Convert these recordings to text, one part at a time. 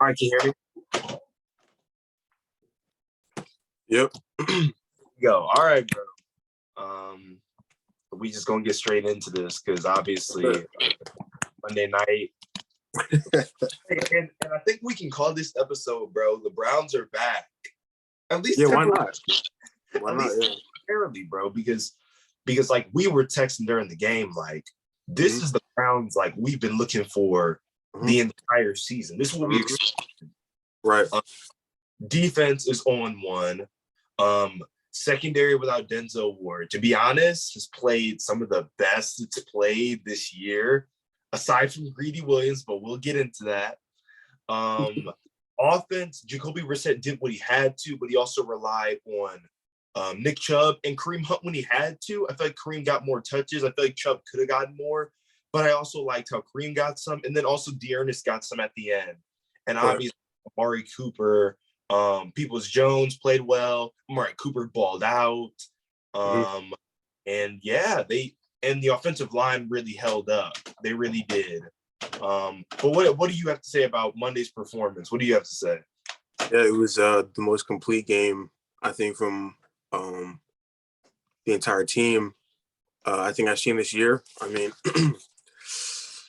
All right, can you hear me? Yep. Go. All right, bro. We just gonna get straight into this because obviously Monday night. and I think we can call this episode, bro. The Browns are back. At least why not? Why at not? least temporarily, bro. Because like we were texting during the game, like this is the Browns like we've been looking for the entire season. This is what we expected. Right. Defense is on one. Secondary without Denzel Ward, to be honest, has played some of the best it's played this year, aside from Greedy Williams, but we'll get into that. Offense, Jacoby Brissett did what he had to, but he also relied on Nick Chubb and Kareem Hunt when he had to. I feel like Kareem got more touches. I feel like Chubb could have gotten more, but I also liked how Kareem got some, and then also Dearness got some at the end. And obviously, Amari Cooper, Peoples-Jones played well. Amari Cooper balled out. And yeah, the offensive line really held up. They really did. But what do you have to say about Monday's performance? What do you have to say? Yeah, it was the most complete game, I think, from the entire team. I think I've seen this year. I mean,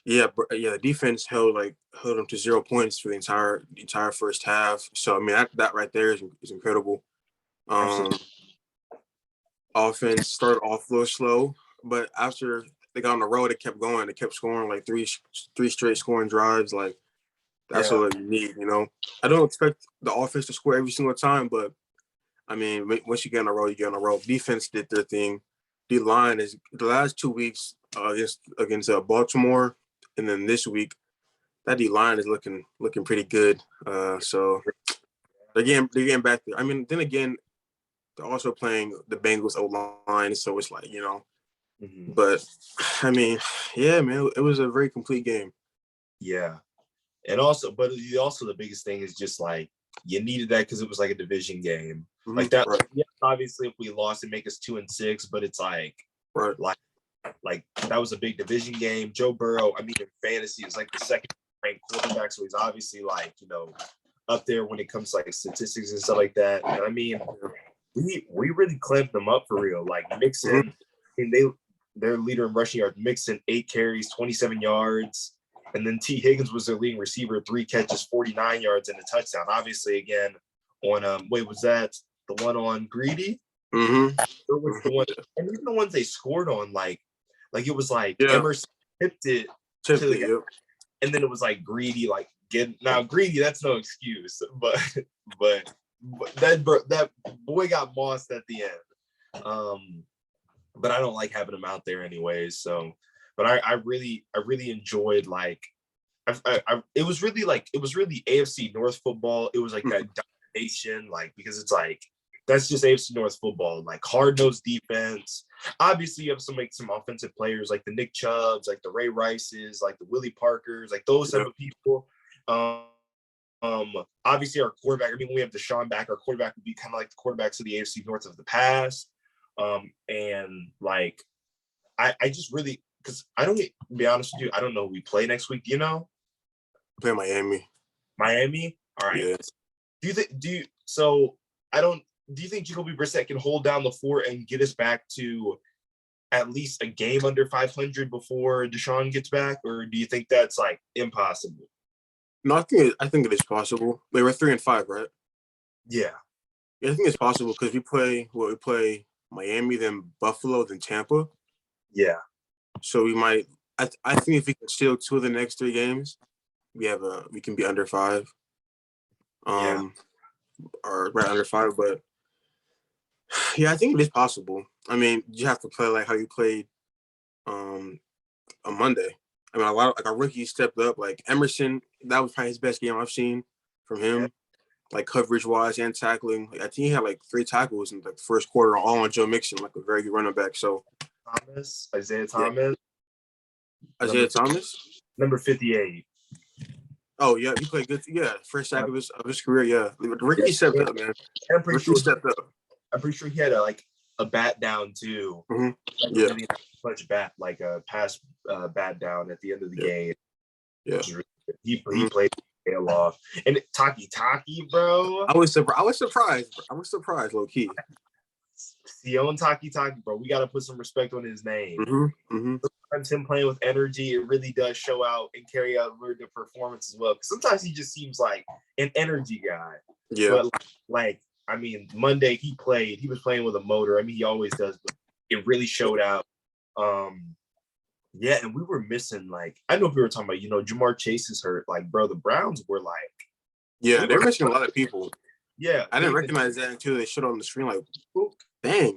the defense held them to 0 points for the entire first half. So I mean, that right there is incredible. Offense started off a little slow, but after they got on the road, they kept going. They kept scoring like three straight scoring drives. Like that's what you need, you know. I don't expect the offense to score every single time, but I mean, once you get on the road, you get on the road. Defense did their thing. The line is the last 2 weeks against Baltimore, and then this week, that D line is looking pretty good. So they're getting back there. I mean, then again, they're also playing the Bengals O-line, so it's like, you know. But I mean, yeah, man, it was a very complete game. Yeah, and also the biggest thing is just like you needed that because it was like a division game. Like that. Right. Yeah, obviously, if we lost, it make us 2-6, but it's like, like that was a big division game. Joe Burrow, I mean, in fantasy, is like the second ranked quarterback, so he's obviously like, you know, up there when it comes to like statistics and stuff like that. And I mean, we really clamped them up for real. Like Mixon, and their leader in rushing yards. Mixon 8 carries, 27 yards, and then T. Higgins was their leading receiver, 3 catches, 49 yards, and a touchdown. Obviously, again on was that the one on Greedy? It was the one, and even the ones they scored on, like it was like Emerson tipped it, and then it was like Greedy, like Greedy. That's no excuse, but that boy got bossed at the end. But I don't like having him out there anyways. So, but I really enjoyed like it was really AFC North football. It was like that domination, like because it's like that's just AFC North football, like hard-nosed defense. Obviously, you have some offensive players like the Nick Chubbs, like the Ray Rices, like the Willie Parkers, like those type of people. Obviously, our quarterback. I mean, when we have Deshaun back, our quarterback would be kind of like the quarterbacks of the AFC North of the past. And like, I just really, because I don't, to be honest with you, I don't know who we play next week. You know, play Miami. Miami. All right. Yes. Do you think Jacoby Brissett can hold down the fort and get us back to at least a game under 500 before Deshaun gets back, or do you think that's like impossible? No, I think it is possible. Wait, we're 3-5, right? Yeah. I think it's possible because we play Miami, then Buffalo, then Tampa. Yeah. So we might. I think if we can steal 2 of the next 3 games, we can be under 5. Or right under 5, but yeah, I think it is possible. I mean, you have to play like how you played on Monday. I mean, our rookies stepped up. Like Emerson, that was probably his best game I've seen from him. Yeah. Like coverage wise and tackling. Like, I think he had like 3 tackles in the first quarter, all on Joe Mixon, like a very good running back. So Isaiah Thomas. Thomas? Number 58. Oh yeah, he played good. Yeah, first sack of his career. Yeah, the rookie stepped up, man. I'm pretty sure he had a bat down too. Yeah, really much bat, like a pass bat down at the end of the game. Yeah, he played tail off. And Taki, bro. I was surprised. Bro. I was surprised, low key. Sion Taki, bro. We got to put some respect on his name. Mm-hmm. Sometimes him playing with energy, it really does show out and carry out the performance as well. Because sometimes he just seems like an energy guy. Yeah. But like, I mean, Monday he was playing with a motor. I mean, he always does, but it really showed out. Yeah, and we were missing, like, I know we were talking about, Jamar Chase is hurt. Like, bro, the Browns were like, yeah, they're missing a lot of people. Yeah, I didn't recognize that until they showed on the screen. Like, dang.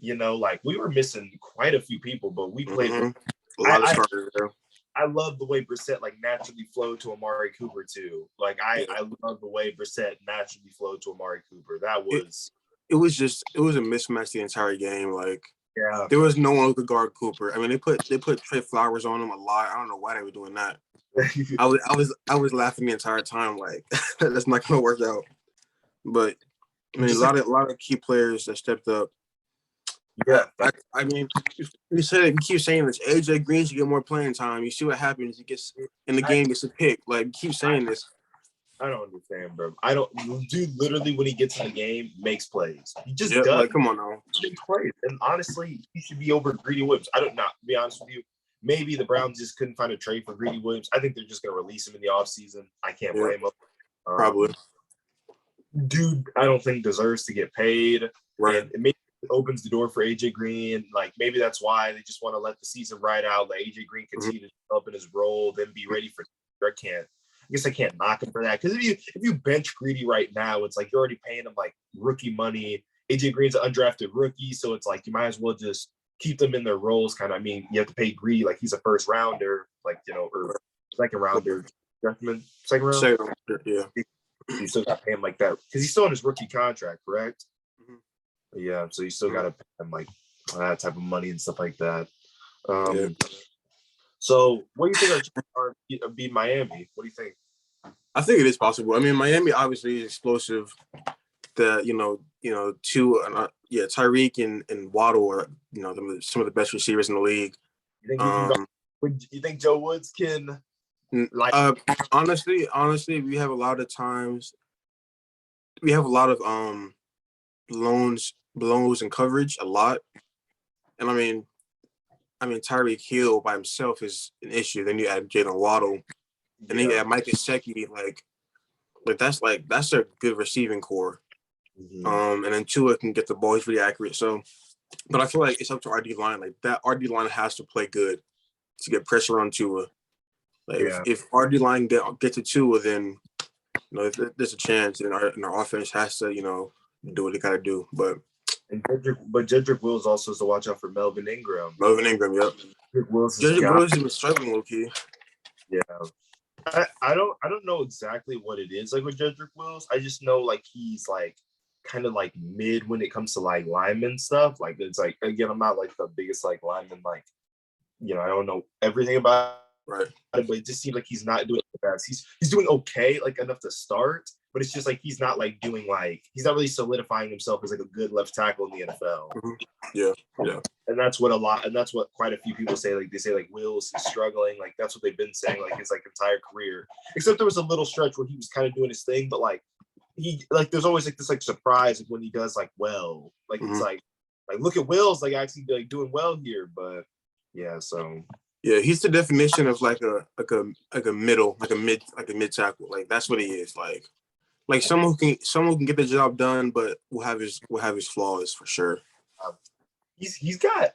Like we were missing quite a few people, but we played. A lot of starters there. I love the way Brissett like naturally flowed to Amari Cooper too. Like I love the way Brissett naturally flowed to Amari Cooper. That was it was a mismatch the entire game. Like there was no one who could guard Cooper. I mean, they put Trey Flowers on him a lot. I don't know why they were doing that. I was laughing the entire time. Like that's not gonna work out. But I mean, a lot of key players that stepped up. Yeah, I mean, we keep saying this. AJ Green should get more playing time. You see what happens. He gets in the game, gets a pick. Like, keep saying this. I don't understand, bro. Dude literally when he gets in the game makes plays. He just does. Like, come on now. He plays. And honestly, he should be over Greedy Williams. I don't know. To be honest with you, maybe the Browns just couldn't find a trade for Greedy Williams. I think they're just gonna release him in the offseason. I can't blame them. Probably. Dude, I don't think deserves to get paid. Right. And maybe it opens the door for AJ Green. Like maybe that's why they just want to let the season ride out. Let AJ Green continue to develop in his role, then be ready for. I guess I can't knock him for that because if you bench Greedy right now, it's like you're already paying him like rookie money. AJ Green's an undrafted rookie, so it's like you might as well just keep them in their roles. Kind of. I mean, you have to pay Greedy like he's a first rounder, like or second rounder. Second round. Yeah. You still got to pay him like that because he's still on his rookie contract, correct? Mm-hmm. Yeah, so you still got to pay him like that type of money and stuff like that. So, what do you think are beat Miami? What do you think? I think it is possible. I mean, Miami obviously is explosive. Tyreek and Waddle are some of the best receivers in the league. You think Joe Woods can? Honestly, we have a lot of times. We have a lot of blows and coverage a lot, and I mean Tyreek Hill by himself is an issue. Then you add Jalen Waddle, and then you add Mike Gesicki. Like that's a good receiving core. Mm-hmm. And then Tua can get the ball. He's really accurate. So, but I feel like it's up to our D line. Like that, our D line has to play good to get pressure on Tua. Like if our D line get to Tua, then there's a chance, and our offense has to do what they gotta do. But Jedrick Wills also has to watch out for Melvin Ingram. Yep. Jedrick Wills has been struggling, low key. Yeah. I don't know exactly what it is like with Jedrick Wills. I just know like he's like kind of like mid when it comes to like lineman stuff. Like it's like again, I'm not like the biggest like lineman. Like I don't know everything about it, but it just seems like he's not doing the best. He's doing okay, like enough to start, but it's just like he's not like doing like he's not really solidifying himself as like a good left tackle in the NFL. Mm-hmm. Yeah. And that's what quite a few people say. Like they say like Wills is struggling. Like that's what they've been saying like his like entire career. Except there was a little stretch where he was kind of doing his thing, but like he like there's always like this like surprise when he does like well. Like it's like look at Wills like actually like doing well here, but yeah. So yeah, he's the definition of like a mid tackle. Like that's what he is. Like someone who can get the job done, but will have his flaws for sure. He's got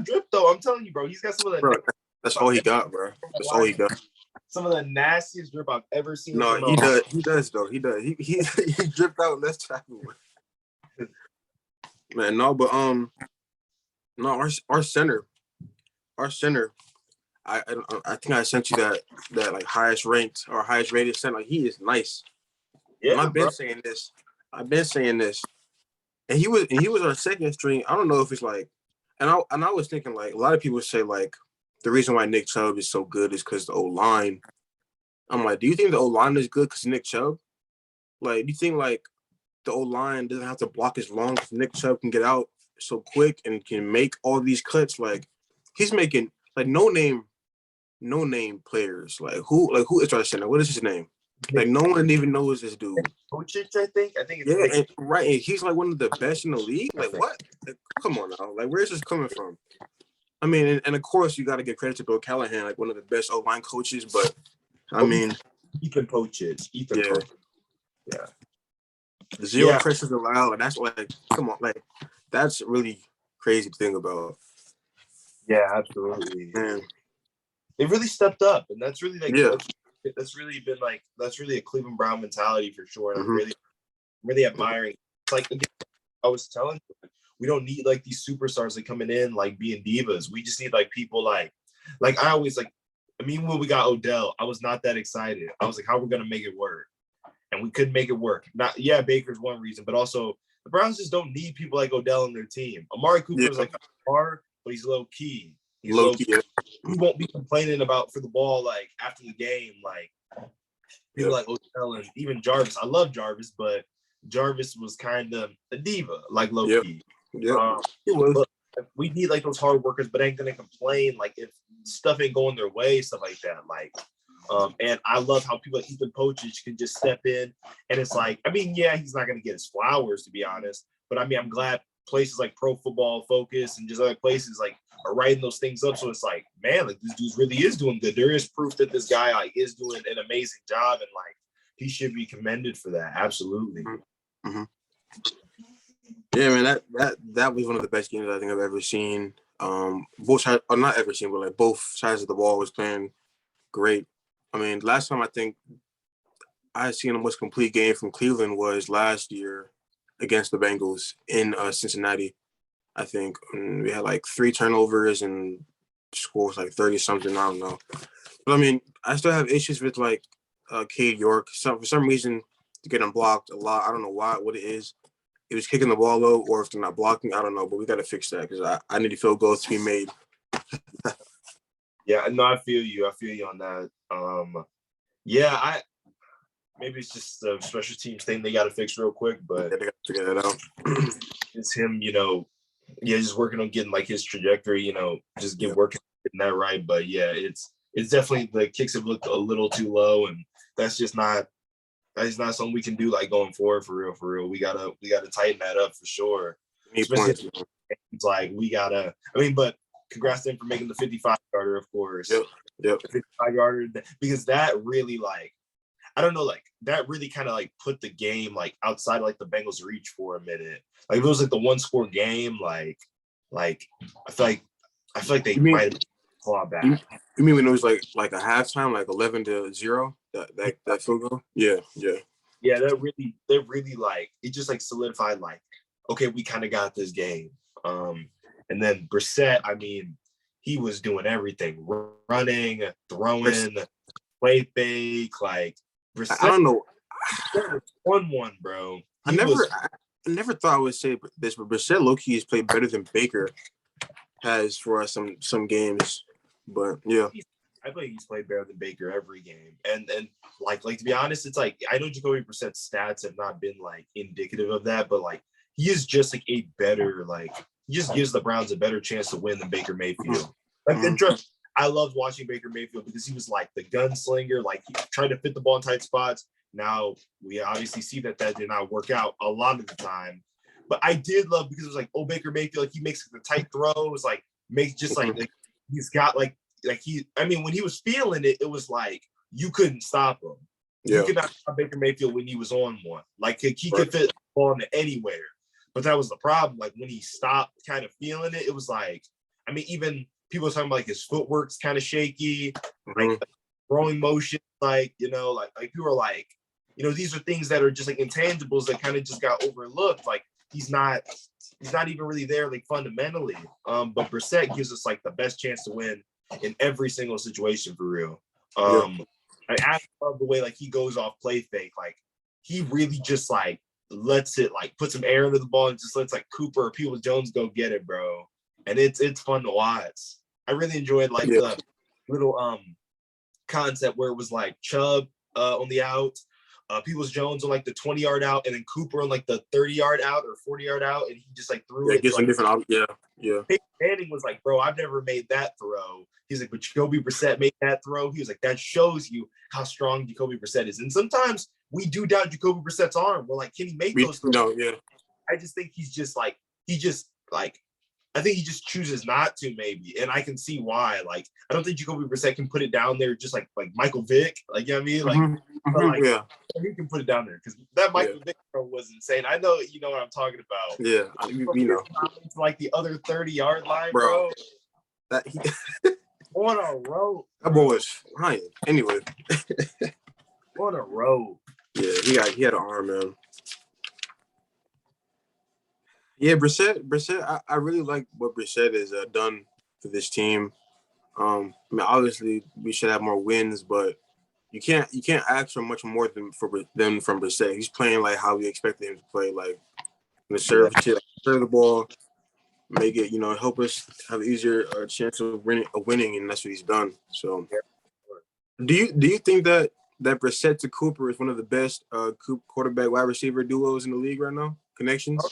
drip though. I'm telling you, bro. He's got some of that. Bro, that's all he got, bro. That's all he got. Some of the nastiest drip I've ever seen. No, he does. He does though. He does. He dripped out left tackle. Man, no, but no, our center. I think I sent you that like highest ranked or highest rated center. Like, he is nice. Yeah, I've been saying this. And he was our second string. I don't know if it's like, and I was thinking like a lot of people say like the reason why Nick Chubb is so good is because the O-line. I'm like, do you think the O-line is good because Nick Chubb? Like, do you think like the O-line doesn't have to block as long because Nick Chubb can get out so quick and can make all these cuts? Like he's making like no name no name players. Who is our center? What is his name? Like no one even knows this dude. Kochic, I think it's Yeah, Nick. and he's like one of the best in the league. I Like think. what? Like, come on now. Like where's this coming from? I mean, and of course you got to give credit to Bill Callahan, like one of the best O-line coaches. But I mean, Ethan Pochich. yeah, Pochich. Yeah. zero pressures allowed. And that's like, come on, like that's really crazy to think about. Yeah, absolutely. Man. They really stepped up, and that's really like Yeah. that's really been like that's really a Cleveland Brown mentality for sure. And Mm-hmm. I'm really admiring. It's like I was telling you, we don't need like these superstars like coming in like being divas. We just need like people like I always like. I mean, when we got Odell, I was not that excited. I was like, how are we gonna make it work? And we couldn't make it work. Not Baker's one reason, but also the Browns just don't need people like Odell on their team. Amari Cooper is like a star, but he's low key. He's low key. He won't be complaining about for the ball like after the game, like people like Odell and even Jarvis. I love Jarvis, but Jarvis was kind of a diva, like low key. Yeah, but we need like those hard workers, but ain't gonna complain like if stuff ain't going their way, stuff like that. Like, and I love how people like Ethan Pochich can just step in, and it's like, I mean, yeah, he's not gonna get his flowers to be honest, but I mean, I'm glad places like Pro Football Focus and just other places like are writing those things up. So it's like, man, like this dude really is doing good. There is proof that this guy like is doing an amazing job, and like he should be commended for that. Absolutely. Mm-hmm. Yeah, man, that was one of the best games I think I've ever seen. Both sides, or not ever seen, but like both sides of the ball was playing great. I mean, last time I think I had seen a most complete game from Cleveland was last year against the Bengals in Cincinnati. I think we had like 3 turnovers and scores like 30 something. I don't know, but I mean, I still have issues with like Cade York. For some reason, to get him blocked a lot. I don't know what it is. It was kicking the ball low, or if they're not blocking, I don't know. But we got to fix that because I need field goals to be made. Yeah, no, I feel you. I feel you on that. Yeah, maybe it's just a special teams thing they got to fix real quick, but they got to figure that out. It's him, just working on getting like his trajectory, just working getting that right. But yeah, it's definitely the kicks have looked a little too low, and that's not something we can do like going forward for real. We gotta tighten that up for sure. Especially it's like we gotta. I mean, but congrats to him for making the 55-yarder, of course. Yep. 55-yarder, because that really like, I don't know, like that really kind of like put the game like outside like the Bengals' reach for a minute. Like if it was like the 1-score game, like I feel like they might have clawed back. You mean when it was like a halftime, like 11-0, that field goal? Yeah. That really like it just like solidified like, okay, we kind of got this game. And then Brissett, I mean, he was doing everything, running, throwing, play fake, like Brissett. I don't know. 1-1, bro. I never thought I would say this, but Brissett low-key has played better than Baker has for us some games. But yeah, I believe he's played better than Baker every game. And like to be honest, it's like I know Jacoby Brissett's stats have not been like indicative of that, but like he is just like a better like he just gives the Browns a better chance to win than Baker Mayfield. I loved watching Baker Mayfield because he was like the gunslinger, like he tried to fit the ball in tight spots. Now we obviously see that did not work out a lot of the time, but I did love because it was like, oh, Baker Mayfield, like he makes the tight throws, like makes just like he's got like he. I mean, when he was feeling it, it was like you couldn't stop him. Yeah. You could not stop Baker Mayfield when he was on one. Like he could fit the ball into anywhere, but that was the problem. Like when he stopped, kind of feeling it, it was like, I mean, even people were talking about like his footwork's kind of shaky, like throwing motion, like like people are like, these are things that are just like intangibles that kind of just got overlooked. Like he's not even really there like fundamentally. But Brissett gives us like the best chance to win in every single situation for real. I love the way like he goes off play fake. Like he really just like lets it like put some air into the ball and just lets like Cooper or Peoples Jones go get it, bro. And it's fun to watch. I really enjoyed like the little concept where it was like Chubb on the out, Peoples-Jones on like the 20-yard out, and then Cooper on like the 30-yard out or 40-yard out, and he just like threw it. Get some like, different. Yeah. Peyton Manning was like, bro, I've never made that throw. He's like, but Jacoby Brissett made that throw. He was like, that shows you how strong Jacoby Brissett is. And sometimes we do doubt Jacoby Brissett's arm. We're like, can he make those throws? No, yeah. I just think I think he just chooses not to, maybe. And I can see why. Like, I don't think Jacoby Brissett can put it down there just like Michael Vick. Like, you know what I mean? Like, yeah. He can put it down there because that Michael Vick throw was insane. I know you know what I'm talking about. Yeah, you know. Like the other 30-yard line, bro. That on a road. That boy was flying. Anyway. On a road. Yeah, he had an arm, man. Yeah, Brissett. I really like what Brissett has done for this team. I mean, obviously we should have more wins, but you can't ask for much more than from Brissett. He's playing like how we expected him to play, like serve the ball, make it, help us have an easier chance of winning, and that's what he's done. So, do you think that Brissett to Cooper is one of the best quarterback wide receiver duos in the league right now? Connections.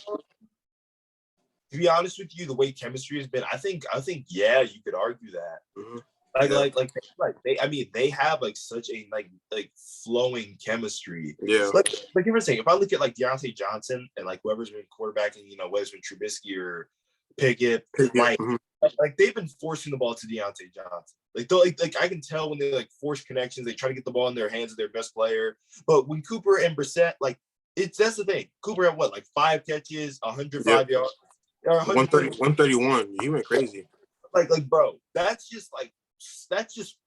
To be honest with you, the way chemistry has been, I think yeah, you could argue that. Mm-hmm. They have like such a like flowing chemistry. Yeah. Like you were saying, if I look at like Deontay Johnson and like whoever's been quarterbacking, whether it's been Trubisky or Pickett, like they've been forcing the ball to Deontay Johnson. Like I can tell when they like force connections, they try to get the ball in their hands of their best player. But when Cooper and Brissett, like that's the thing. Cooper had what, like 5 catches, 105 yards. 131. He went crazy. Like, bro, that's just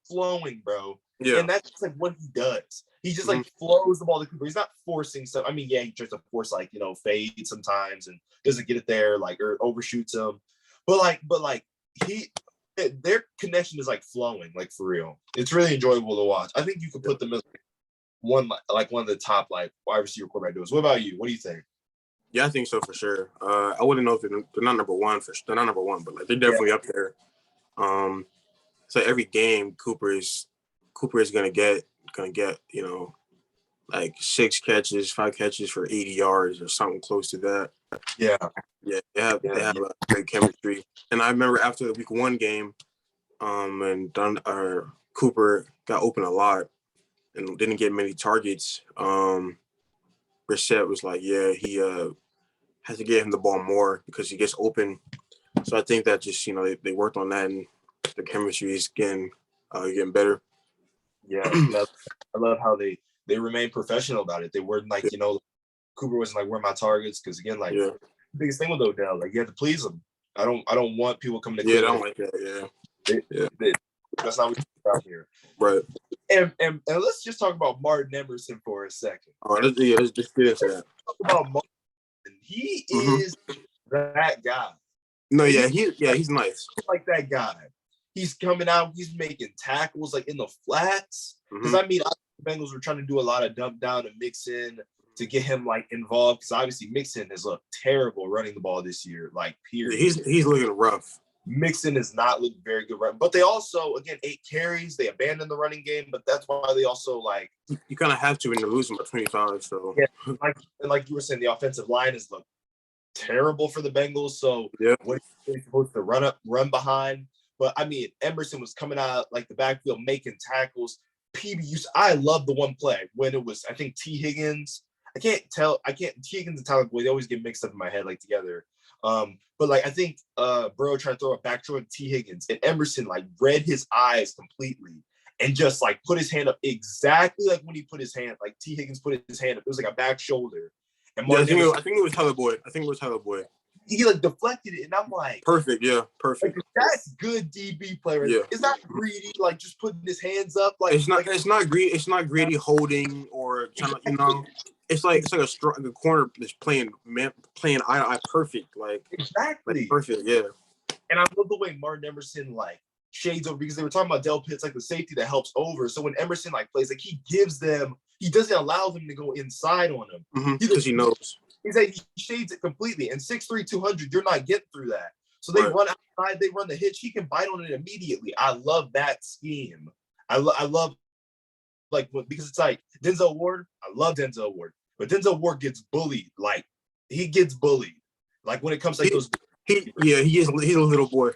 flowing, bro. Yeah. And that's like what he does. He just like flows the ball to Cooper. He's not forcing stuff. I mean, yeah, he tries to force like, fade sometimes and doesn't get it there, like, or overshoots him. But their connection is like flowing, like for real. It's really enjoyable to watch. I think you could put them as one of the top like wide receiver quarterback duos. What about you? What do you think? Yeah, I think so for sure. I wouldn't know if they're not number one they're not number one, but like they're definitely up there. So every game Cooper is gonna get like 6 catches, 5 catches for 80 yards or something close to that. Yeah. Yeah, they have a great chemistry. And I remember after the week 1 game, and Cooper got open a lot and didn't get many targets. Brissett was like, yeah, he has to get him the ball more because he gets open. So I think that just, they worked on that and the chemistry is getting better. Yeah, I love how they remain professional about it. They weren't like, Cooper wasn't like, where are my targets? Because again, like the biggest thing with Odell, like you have to please him. I don't want people coming to Cleveland. I don't like that. That's not what we're about here. Right. And let's just talk about Martin Emerson for a second. Oh, let's just get into that. Talk about Martin. He is that guy. No, he's nice. Like that guy. He's coming out. He's making tackles like in the flats. Because the Bengals were trying to do a lot of dump down and Mixon to get him like involved. Because obviously Mixon has looked terrible running the ball this year. Like period. He's looking rough. Mixon has not looked very good running. But they also, again, 8 carries. They abandoned the running game. But that's why they also like. You kind of have to when you're losing by 25. So yeah, like you were saying, the offensive line has looked terrible for the Bengals. So what are you supposed to run behind? But I mean, Emerson was coming out like the backfield making tackles. PBUs. I love the one play when it was, I think, T. Higgins. T. Higgins and Tyler Boyd, they always get mixed up in my head like together. But like I think Burrow trying to throw a back throw to T. Higgins and Emerson like read his eyes completely and just like put his hand up exactly like when he put his hand, like T. Higgins put his hand up. It was like a back shoulder. And I think it was Tyler Boyd. He like deflected it, and I'm like, perfect. Like, that's good DB player. Yeah. It's not greedy, like just putting his hands up. Like it's not greedy. It's not greedy holding or trying to, It's like a corner that's playing eye to eye perfect. Like exactly like perfect. Yeah. And I love the way Martin Emerson like shades over because they were talking about Del Pitts like the safety that helps over. So when Emerson like plays, like he doesn't allow them to go inside on him because he knows. He's like, he shades it completely. And 6'3", 200, you're not getting through that. So they run outside, they run the hitch. He can bite on it immediately. I love that scheme. I love like because it's like Denzel Ward. I love Denzel Ward, but Denzel Ward gets bullied. Like he gets bullied. Like when it comes to like those. He's a little boy.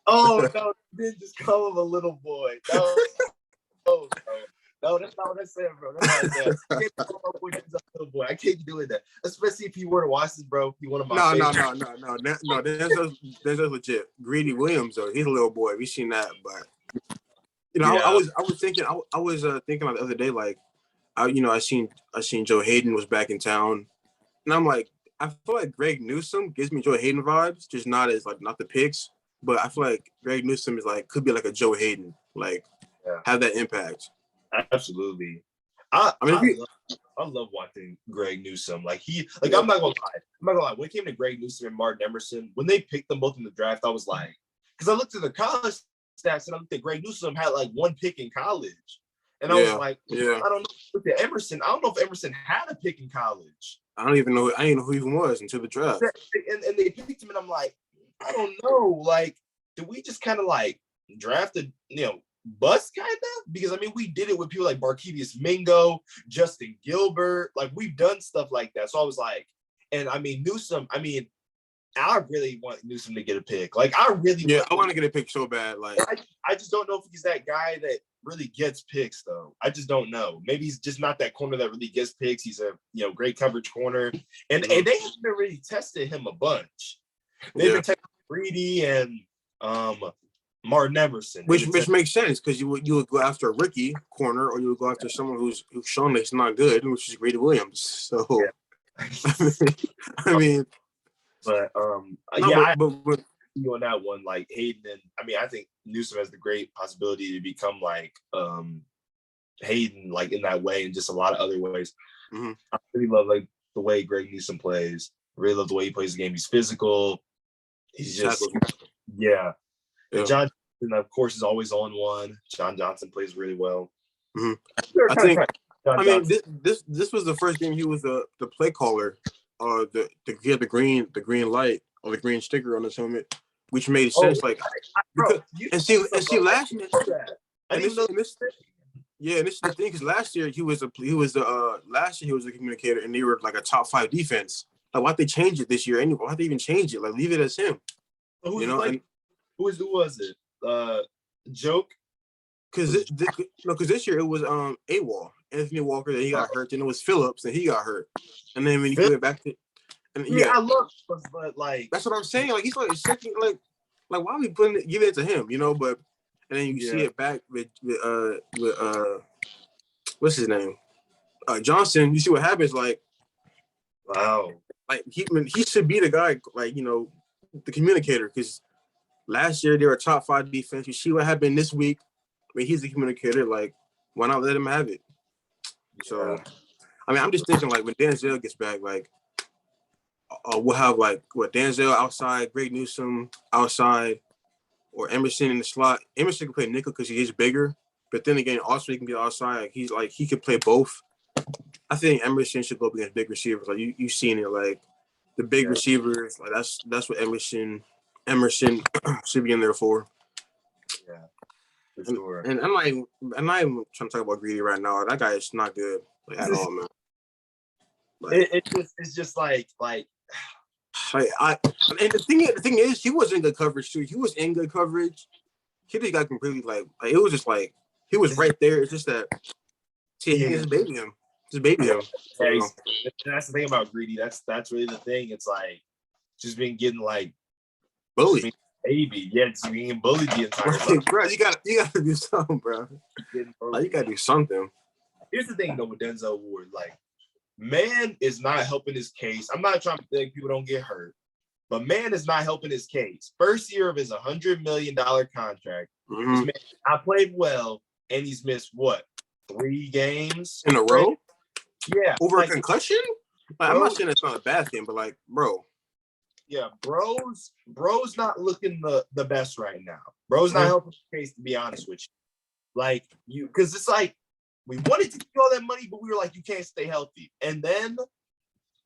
Oh no, you didn't just call him a little boy. No, no, no, that's not what I said, bro. That's not what I said. I can't call my boy Denzel a little boy. I can't be doing that, especially if you were to watch this, bro. He one of my favorites. No. Denzel's legit. Greedy Williams though, he's a little boy. We seen that, but you know, I was thinking thinking the other day, like, I seen Joe Hayden was back in town, and I'm like, I feel like Greg Newsome gives me Joe Hayden vibes, just not the picks, but I feel like Greg Newsome is like could be like a Joe Hayden, like have that impact. Absolutely. I love watching Greg Newsome. Like I'm not gonna lie. When it came to Greg Newsome and Martin Emerson, when they picked them both in the draft, I was like, because I looked at the college stats and I looked at Greg Newsome had like one pick in college. And I was like, I don't know. Look at Emerson. I don't know if Emerson had a pick in college. I didn't know who he even was until the draft. And they picked him, and I'm like, I don't know. Like, did we just kind of like draft a bust kind of? Because I mean, we did it with people like Barkevious Mingo, Justin Gilbert. Like we've done stuff like that. So I was like, and I mean Newsome. I mean, I really want Newsome to get a pick. Like I want to get a pick so bad. Like I just don't know if he's that guy that really gets picks though. I just don't know. Maybe he's just not that corner that really gets picks. He's a great coverage corner, and they haven't really tested him a bunch. They've been testing Greedy and Martin Emerson, which makes sense because you would go after a rookie corner, or you would go after someone who's shown that he's not good, which is Greedy Williams. So I mean. But but you on that one, like Hayden, and I mean, I think Newsome has the great possibility to become like Hayden, like in that way, and just a lot of other ways. Mm-hmm. I really love like the way Greg Newsome plays. I really love the way he plays the game. He's physical. He's just And John Johnson, of course, is always on one. John Johnson plays really well. Mm-hmm. I mean, this was the first game he was the play caller. The green light or the green sticker on his helmet, which made sense. This is the thing, because last year he was the communicator, and they were like a top 5 defense. Like, why'd they change it this year? Anyway, why'd they even change it? Like, leave it as him. Who was it? Joke. Because this year it was AWOL, Anthony Walker, that he got hurt, and it was Phillips and he got hurt, and then when he went back to, I love Phillips, but like that's what I'm saying. Like he's like second, like why are we giving it to him? But and then you see it back with what's his name, Johnson. You see what happens? Like wow, like he should be the guy, like the communicator, because last year they were top 5 defense. You see what happened this week. I mean, he's the communicator. Like, why not let him have it? So, I mean, I'm just thinking, like, when Denzel gets back, like, we'll have, like, Denzel outside, Greg Newsome outside, or Emerson in the slot. Emerson can play nickel because he is bigger, but then again, also he can be outside. Like, he can play both. I think Emerson should go up against big receivers. Like, you've seen it, like, the big receivers, like, that's what Emerson should be in there for. Yeah. For sure. And I'm not even trying to talk about Greedy right now. That guy is not good at all, man. Like, it's just like and the thing is, he was in good coverage too. He was in good coverage. He just got completely like it was just like he was right there. It's just that he just baby him. Just baby him. Yeah, that's the thing about Greedy. That's really the thing. It's like just been getting like bullied. Baby, it's being bullied the entire time. Bro, you gotta do something, bro. Like, you gotta do something. Here's the thing though with Denzel Ward, like, man is not helping his case. I'm not trying to think people don't get hurt, but man is not helping his case. First year of his $100 million contract. Mm-hmm. Man, I played well, and he's missed what 3 games in a row? Yeah, over a concussion. Like, I'm not saying it's not a bad thing, but like, bro. Yeah, bro's not looking the best right now. Bro's not helping the case, to be honest with you. Like, because it's like we wanted to give you all that money, but we were like, you can't stay healthy. And then,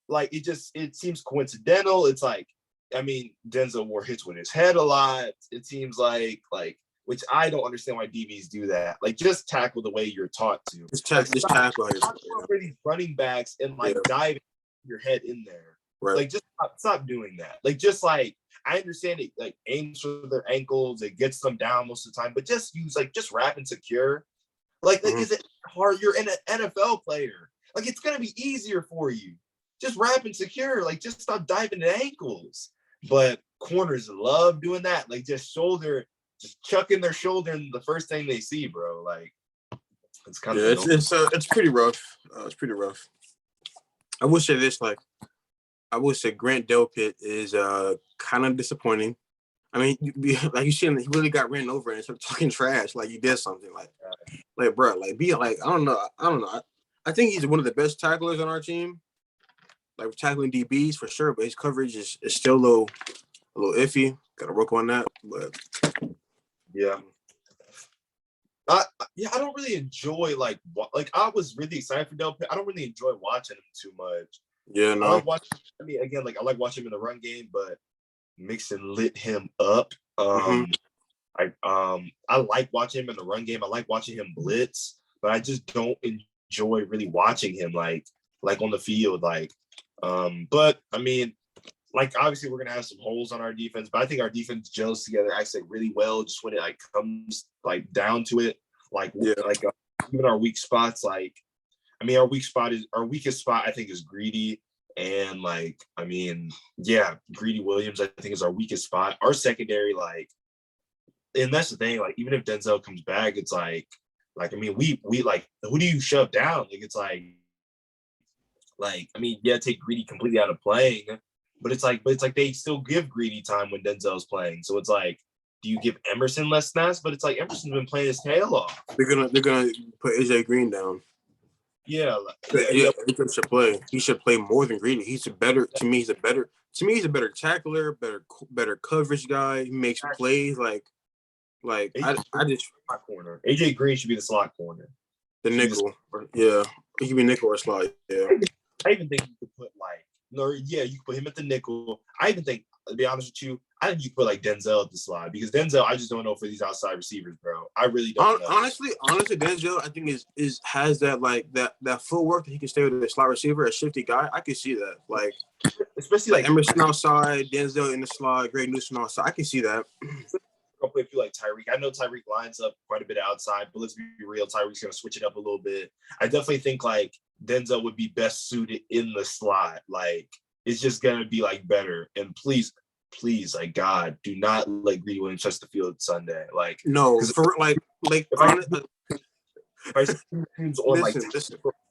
like, it seems coincidental. It's like, I mean, Denzel Ward hits with his head a lot. It seems like which I don't understand why DBs do that. Like, just tackle the way you're taught to. Just tackle tackle. For these running backs and like diving your head in there. Right. Like, just stop doing that. Like, just like, I understand it like aims for their ankles, it gets them down most of the time, but just use like just wrap and secure. Like is it hard? You're an NFL player. Like, it's gonna be easier for you. Just wrap and secure. Like, just stop diving at ankles. But corners love doing that. Like, just chucking their shoulder in the first thing they see, bro. Like, it's kind of it's pretty rough. It's pretty rough. I will say this, like, I would say Grant Delpit is kind of disappointing. I mean, like you see, he really got ran over and started talking trash, like he did something, like bro, like be like I don't know. I think he's one of the best tacklers on our team, like tackling DBs for sure. But his coverage is still a little iffy. Got to work on that. But yeah. I don't really enjoy like I was really excited for Delpit. I don't really enjoy watching him too much. Yeah, no. I like watching him in the run game, but Mixon lit him up. I like watching him in the run game. I like watching him blitz, but I just don't enjoy really watching him like on the field. But I mean, like obviously we're gonna have some holes on our defense, but I think our defense gels together actually really well. Just when it like comes like down to it, even our weak spots, like. I mean, our weakest spot, I think, is Greedy. And Greedy Williams, I think, is our weakest spot. Our secondary, and that's the thing, even if Denzel comes back, it's we who do you shove down? Take Greedy completely out of playing, but it's like they still give Greedy time when Denzel's playing. So it's like, do you give Emerson less snaps? But it's like Emerson's been playing his tail off. They're gonna put AJ Green down. Yeah, he should play. He should play more than Greedy. He's a better tackler, better coverage guy. He makes plays I just slot corner. AJ Green should be the slot corner. The nickel. Yeah. He can be nickel or slot. Yeah. I even think you could put you could put him at the nickel. I even think, to be honest with you, I think you could put Denzel at the slot, because Denzel, I just don't know for these outside receivers, bro. I really don't know. Honestly, Denzel, I think has that that footwork that he can stay with the slot receiver, a shifty guy. I can see that. Especially Emerson outside, Denzel in the slot, Greg Newsom outside. I can see that. I'll play if you like Tyreek. I know Tyreek lines up quite a bit outside, but let's be real. Tyreek's going to switch it up a little bit. I definitely think Denzel would be best suited in the slot. It's just going to be better. And please, God, do not let Greedy Williams touch the field Sunday. No, for listen,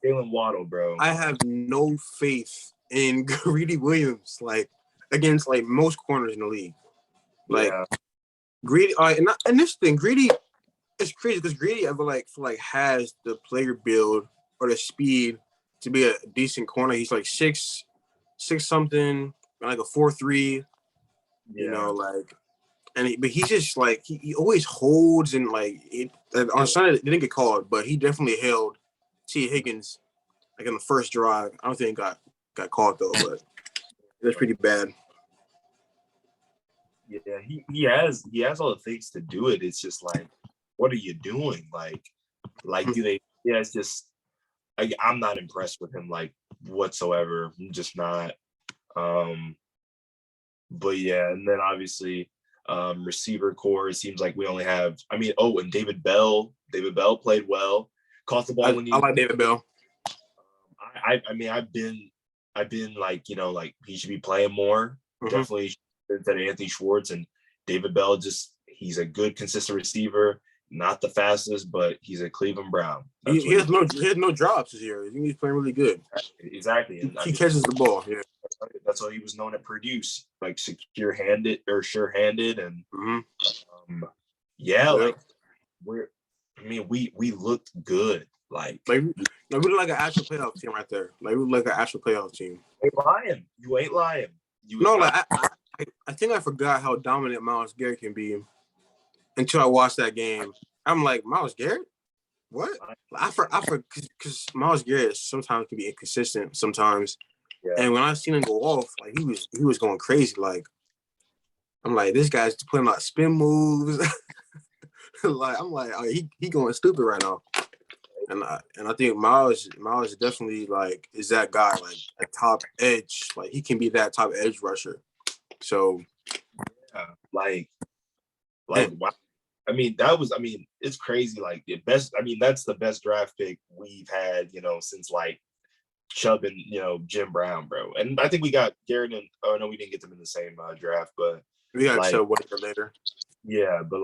Jalen Waddle, bro. I have no faith in Greedy Williams, against most corners in the league. Greedy, and this thing, Greedy is crazy because Greedy has the player build or the speed to be a decent corner. He's 6 something, a 4.3. But he's just he always holds and on Sunday they didn't get called, but he definitely held T. Higgins in the first drive. I don't think got called though, but that's pretty bad. Yeah, he has all the things to do it. It's just what are you doing? Do they? Yeah, it's just I'm not impressed with him whatsoever. I'm just not. But yeah, and then obviously receiver core, it seems like we only have. And David Bell. David Bell played well. Caught the ball when I like David Bell. I've been he should be playing more. Definitely instead of Anthony Schwartz, and David Bell. He's a good, consistent receiver. Not the fastest, but he's a Cleveland Brown. He has no drops this year. I think he's playing really good. Exactly. And he catches the ball. Yeah. That's what he was known to produce, secure-handed or sure-handed, and we looked good. We look like an actual playoff team right there. We look like an actual playoff team. You ain't lying. I think I forgot how dominant Myles Garrett can be until I watched that game. I'm like, Myles Garrett? What? I forgot because Myles Garrett sometimes can be inconsistent sometimes. Yeah. And when I seen him go off, he was going crazy. I'm like, this guy's putting spin moves. Like I'm like, oh, he going stupid right now. And I think Miles is definitely like is that guy, like a top edge. Like he can be that top edge rusher. So Yeah, like wow. I mean, it's crazy. Like the best, that's the best draft pick we've had, since like Chubb and Jim Brown, bro. And I think we got Garrett and no, we didn't get them in the same draft, but we got like Chubb later. yeah, but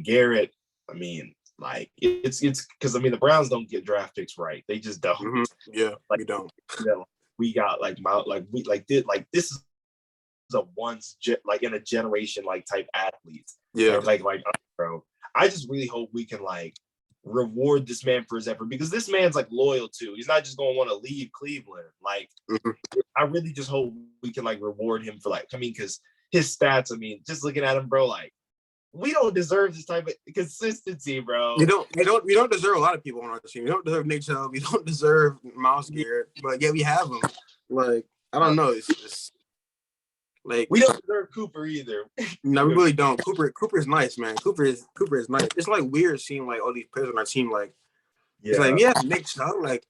Garrett, like it's because the Browns don't get draft picks right. They just don't. Mm-hmm. Yeah, like we don't. We got like this is a like in a generation like type athlete. Yeah, like bro. I just really hope we can like reward this man for his effort because this man's like loyal too. He's not just gonna want to leave Cleveland. Like I really just hope we can like reward him for like because his stats, just looking at him, bro, like we don't deserve this type of consistency, bro. We don't deserve a lot of people on our team. We don't deserve Nick Chubb. We don't deserve Myles Garrett. But yeah, we have him. Like I don't know. It's just like we don't deserve Cooper either. No, we really don't. Cooper is nice, man. Cooper is nice. It's like weird seeing like all these players on our team. Like it's like Nick Chubb. Like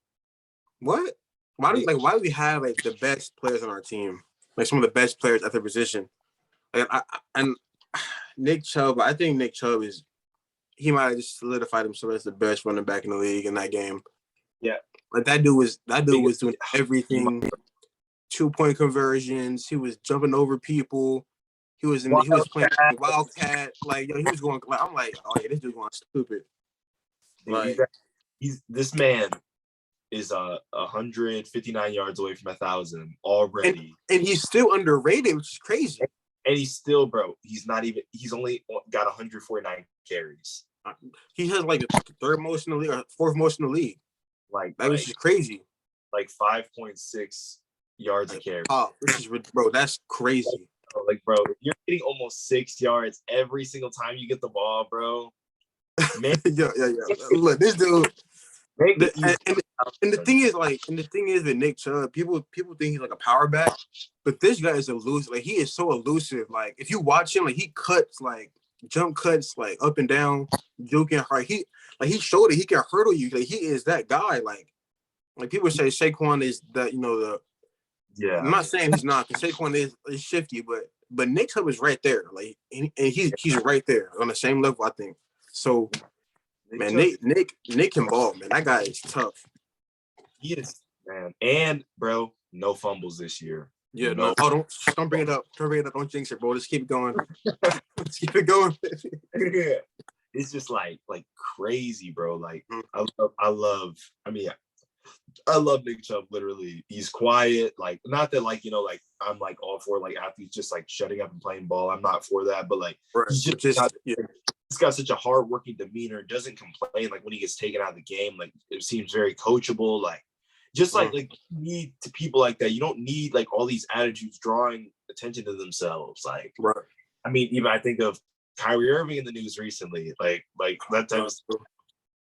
what? Why do we have like the best players on our team? Like some of the best players at their position. Like and Nick Chubb, I think Nick Chubb he might have just solidified himself as the best running back in the league in that game. Yeah. Like that dude was doing everything. 2-point conversions. He was jumping over people. He was playing Wildcat. Like he was going. Like, I'm like, oh yeah, this dude's going stupid. Like this man is 159 yards away from 1,000 already, and he's still underrated, which is crazy. And he's still, bro. He's only got 149 carries. He has like the third most in the league or fourth most in the league. Like which is crazy. Like 5.6 yards a carry. Oh, bro, that's crazy. Like, bro, you're getting almost 6 yards every single time you get the ball, bro. Man, yeah. Look, this dude. And the thing is with Nick Chubb, people think he's like a power back, but this guy is elusive. Like he is so elusive. Like if you watch him, like he cuts like jump cuts like up and down, joking hard. He showed it. He can hurdle you. Like he is that guy. Like people say Saquon is that Yeah. I'm not saying he's not. Because Saquon is shifty, but Nick Chubb is right there. Like and he's right there on the same level, I think. So. Man, Nick can ball, man. That guy is tough. He is, man. And bro, no fumbles this year. Yeah, no. Oh, don't bring it up. Don't jinx it, bro. Just keep it going. Just keep it going. It's just like crazy, bro. Like I love Nick Chubb. Literally, he's quiet. Like not that like I'm like all for like athletes just like shutting up and playing ball. I'm not for that, but like he's he's got such a hardworking demeanor, doesn't complain like when he gets taken out of the game. Like it seems very coachable. Like just like you need to people like that. You don't need like all these attitudes drawing attention to themselves. Like even I think of Kyrie Irving in the news recently. Like that type of stuff.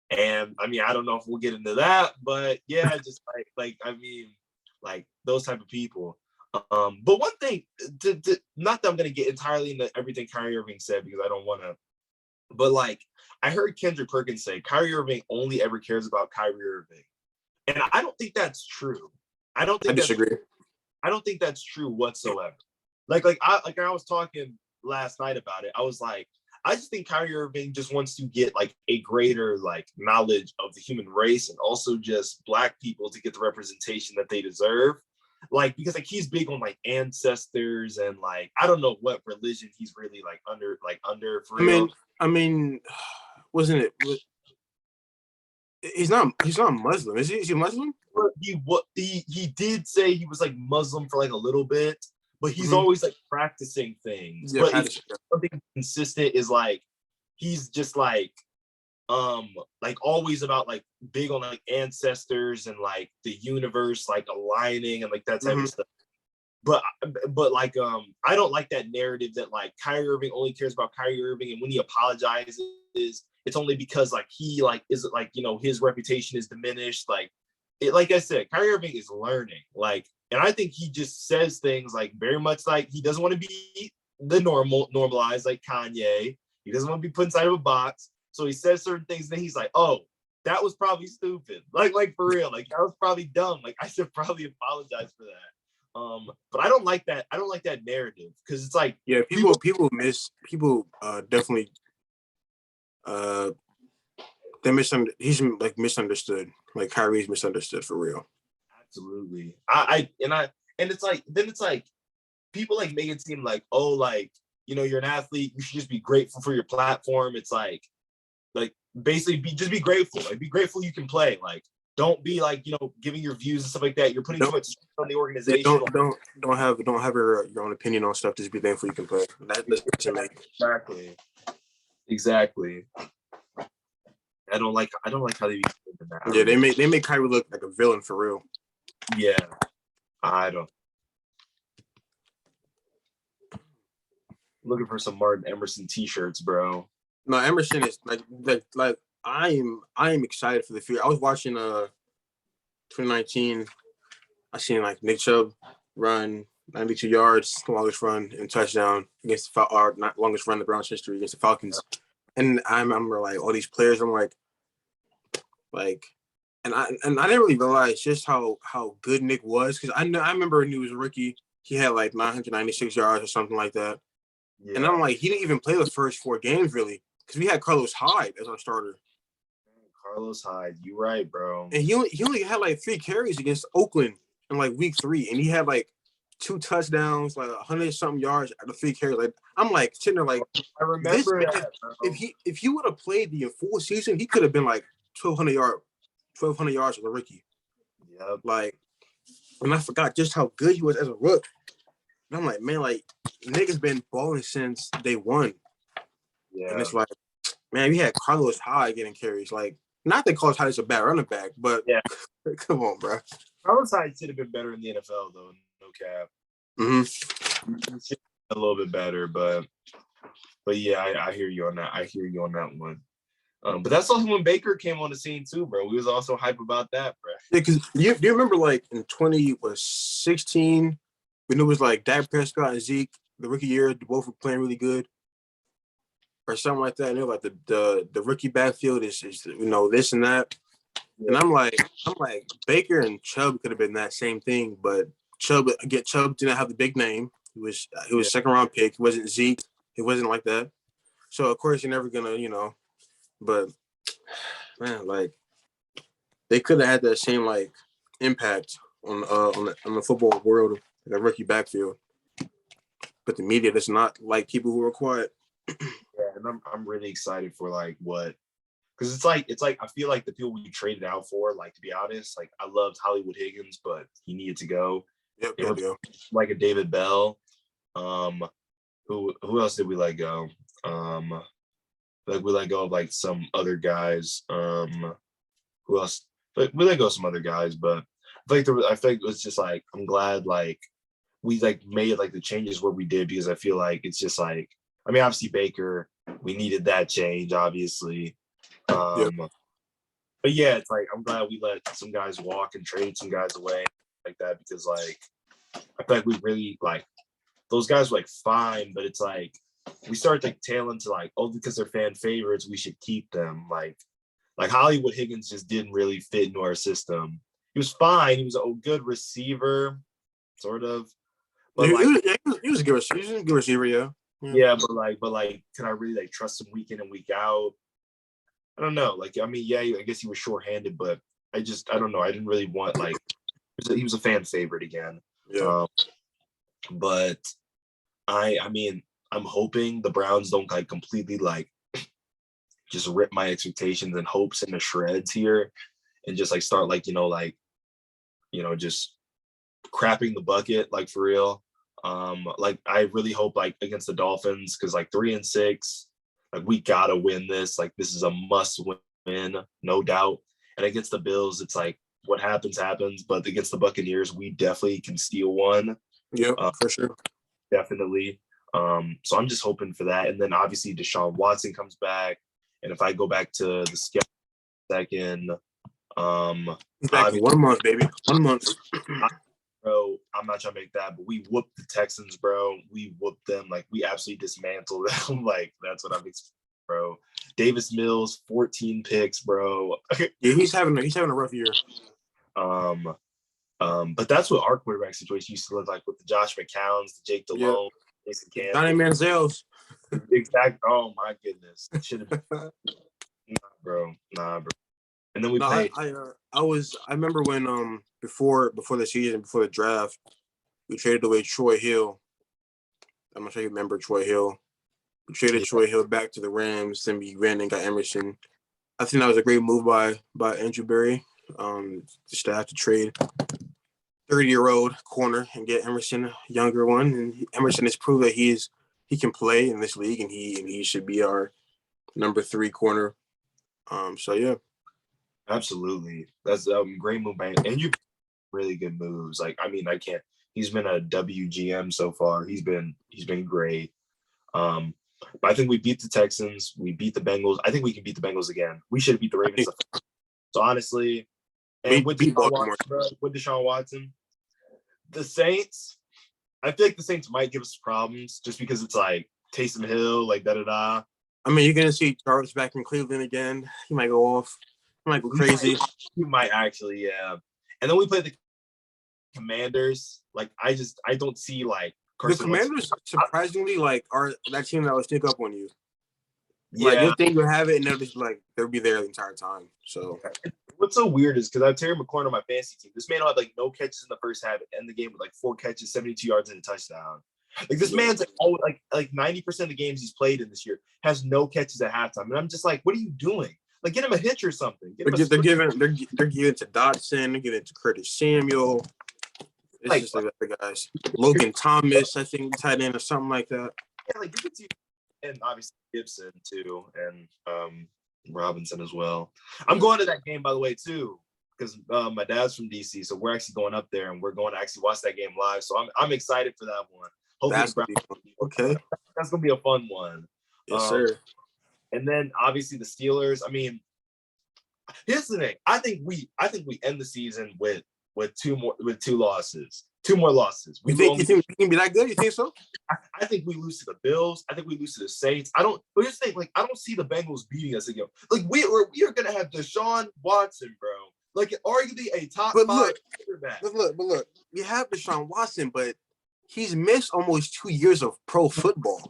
And I don't know if we'll get into that, but yeah, just like those type of people. But one thing, not that I'm gonna get entirely into everything Kyrie Irving said because I don't want to. But like I heard Kendrick Perkins say Kyrie Irving only ever cares about Kyrie Irving. And I don't think that's true. I disagree. I don't think that's true whatsoever. Like I was talking last night about it. I was like, I just think Kyrie Irving just wants to get like a greater like knowledge of the human race and also just Black people to get the representation that they deserve. Like because like he's big on like ancestors and like I don't know what religion he's really like under for real. Wasn't it? He's not Muslim. Is he Muslim? He did say he was like Muslim for like a little bit, but he's always like practicing things. Yeah, but something consistent is like he's just like always about like big on like ancestors and like the universe like aligning and like that type of stuff. But like I don't like that narrative that like Kyrie Irving only cares about Kyrie Irving, and when he apologizes, it's only because like he like is like his reputation is diminished. Like I said, Kyrie Irving is learning. Like, and I think he just says things like very much like he doesn't want to be the normalized like Kanye. He doesn't want to be put inside of a box. So he says certain things, and then he's like, "Oh, that was probably stupid. Like for real. Like that was probably dumb. Like I should probably apologize for that." But I don't like that. I don't like that narrative because it's like people definitely he's like misunderstood. Like Kyrie's misunderstood for real. Absolutely. And it's like people like make it seem like, oh, like, you know, you're an athlete, you should just be grateful for your platform. It's like basically just be grateful. Like be grateful you can play. Like don't be like, you know, giving your views and stuff like that. You're putting too much stress on the organization. Don't have your own opinion on stuff. Just be thankful you can play. That doesn't make exactly. I don't like how they that. Yeah, they make Kyrie look like a villain for real. Yeah. I don't. Looking for some Martin Emerson t-shirts, bro. No, Emerson is like I am excited for the future. I was watching 2019. I seen like Nick Chubb run 92 yards, longest run and touchdown against not longest run in the Browns history against the Falcons. And I remember like all these players. I'm like, and I didn't really realize just how good Nick was because I remember when he was a rookie, he had like 996 yards or something like that. Yeah. And I'm like, he didn't even play the first 4 games really because we had Carlos Hyde as our starter. Carlos Hyde, you right, bro. And he only had like 3 carries against Oakland in like week 3, and he had like 2 touchdowns, like 100-something yards out of 3 carries. Like I'm like sitting there like, I remember that, if he would have played the full season, he could have been like 1,200 yards as a rookie. Yep. Like, and I forgot just how good he was as a rook. And I'm like, man, like Nick has been balling since day 1. Yeah. And it's like, man, we had Carlos Hyde getting carries. Like, not that Carlos Hyde is a bad running back, but yeah, come on, bro. Carlos Hyde should have been better in the NFL though. No cap. Mm-hmm. A little bit better, but yeah, I hear you on that. I hear you on that one. But that's also when Baker came on the scene too, bro. We was also hype about that, bro. Yeah, because do you remember like in 2016 when it was like Dak Prescott and Zeke, the rookie year, both were playing really good, or something like that. And they're like the rookie backfield is you know this and that. Yeah. And I'm like Baker and Chubb could have been that same thing, but Chubb didn't have the big name. He was second round pick. He wasn't Zeke. He wasn't like that. So of course you're never gonna, you know. But man, like they could have had that same like impact on the football world, like a rookie backfield. But the media does not like people who are quiet. Yeah, and I'm really excited for like what, because it's like I feel like the people we traded out for, like to be honest, like I loved Hollywood Higgins, but he needed to go. Yep. Like a David Bell. Who else did we let go? Like we let go of like some other guys. Who else? Like we let go of some other guys, but I feel like it was just like I'm glad like we like made like the changes where we did because I feel like it's just like I mean obviously Baker, we needed that change obviously. But yeah, it's like I'm glad we let some guys walk and trade some guys away like that because like I feel like we really like those guys were like fine, but it's like we start like tail into like, oh, because they're fan favorites, we should keep them. Like Hollywood Higgins just didn't really fit into our system. He was fine. He was a good receiver, sort of. But he was a good receiver, yeah. Yeah, but like, can I really like trust him week in and week out? I don't know. Like, I mean, yeah, I guess he was shorthanded, but I don't know. I didn't really want like he was a fan favorite again. Yeah. But I mean, I'm hoping the Browns don't like completely like just rip my expectations and hopes into shreds here and just like start like, just crapping the bucket, like for real. Like I really hope like against the Dolphins, because like 3-6, like we gotta win this. Like this is a must win, no doubt. And against the Bills, it's like what happens. But against the Buccaneers, we definitely can steal one. Yeah, for sure. Definitely. So I'm just hoping for that. And then obviously Deshaun Watson comes back. And if I go back to the schedule second, he's back in 1 month, baby. 1 month. Bro, I'm not trying to make that, but we whooped the Texans, bro. We whooped them. Like we absolutely dismantled them. Like that's what I'm bro. Davis Mills, 14 picks, bro. Yeah, he's having a rough year. But that's what our quarterback situation used to look like with the Josh McCowns, the Jake Delhomme, Jason Campbell. Donnie Manziel's. Exact. Oh my goodness. Should have been. Nah, bro. And then we played. I remember when before the season, before the draft, we traded away Troy Hill. I'm not sure you remember Troy Hill. We traded Troy Hill back to the Rams, then we ran and got Emerson. I think that was a great move by Andrew Berry. Just to have to trade 30-year-old corner and get Emerson, a younger one. And Emerson has proved that he can play in this league, and he should be our number 3 corner. So yeah. Absolutely. That's a great move, man. And you really good moves. Like, I mean, I can't. He's been a WGM so far. He's been great. But I think we beat the Texans. We beat the Bengals. I think we can beat the Bengals again. We should have beat the Ravens. So honestly, and with Deshaun Watson, the Saints, I feel like the Saints might give us problems just because it's like Taysom Hill, like da-da-da. I mean, you're going to see Charles back in Cleveland again. He might go off. He might go crazy. He might actually, yeah. And then we play the Commanders. Like, I don't see, like, Carson the Commanders, surprisingly, like, are that team that will sneak up on you. Yeah. Like, you think you have it, and they'll just, like, they'll be there the entire time. So what's so weird is because I have Terry McLaurin on my fantasy team. This man had, like, no catches in the first half, end the game with, like, 4 catches, 72 yards, and a touchdown. Like, this man's like 90% of the games he's played in this year has no catches at halftime, and I'm just like, what are you doing? Like, get him a hitch or something. They're giving to Dodson, they're giving to Curtis Samuel. It's like, just like the guys. Logan Thomas, I think, tight end or something like that. Yeah, like give it to, and obviously Gibson too, and Robinson as well. I'm going to that game, by the way, too, because my dad's from DC, so we're actually going up there, and we're going to actually watch that game live. So I'm excited for that one. Hopefully, okay, that's gonna be a fun one. Yes, sir. And then obviously the Steelers. I mean, here's the thing. I think we end the season with 2 more losses. 2 more losses. You think we can be that good? You think so? I think we lose to the Bills. I think we lose to the Saints. I don't. But here's the thing. Like, I don't see the Bengals beating us again. Like, we are gonna have Deshaun Watson, bro. Like, arguably a top 5 quarterback. But look. We have Deshaun Watson, but he's missed almost 2 years of pro football.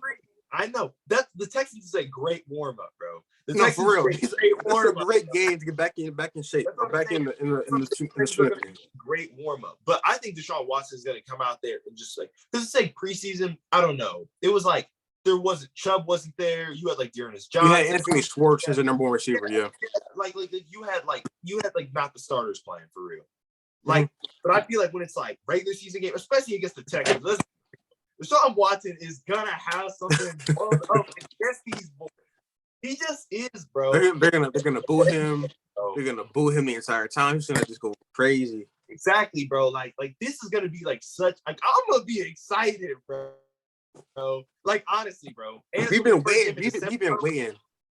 I know. That's the Texans is a great warm up, bro. No, for real. It's a great game to get back in shape. Back in the swing. Great warm up. But I think Deshaun Watson is gonna come out there and just like, because it's like preseason. I don't know. It was like Chubb wasn't there. You had like Dearness Johnson. You had Anthony Schwartz as a number 1 receiver. Yeah. Like you had not the starters playing for real. Like, but I feel like when it's like regular season game, especially against the Texans, Deshaun Watson is gonna have something against these boys. He just is, bro. They're gonna boo him. They're gonna boo him the entire time. He's gonna just go crazy. Exactly, bro. Like this is gonna be like such. Like, I'm gonna be excited, bro. Like, honestly, bro. And we've been waiting.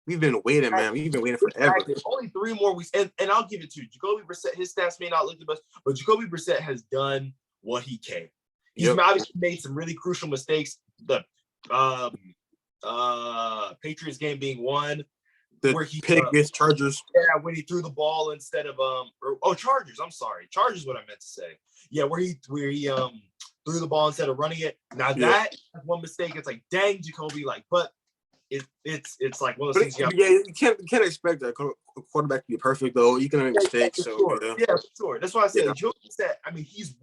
We've been waiting, man. We've been waiting forever. Only 3 more weeks, and I'll give it to you. Jacoby Brissett. His stats may not look the best, but Jacoby Brissett has done what he can. He's obviously made some really crucial mistakes. The Patriots game being one, where he picked against Chargers. Yeah, when he threw the ball instead of Chargers. I'm sorry, Chargers. What I meant to say. Yeah, where he threw the ball instead of running it. Now that one mistake, it's like, dang, Jacoby. Like, but it's like one of those things. You can't expect a quarterback to be perfect though. You can make mistakes. For sure. That's why I said Jacoby said. I mean, he's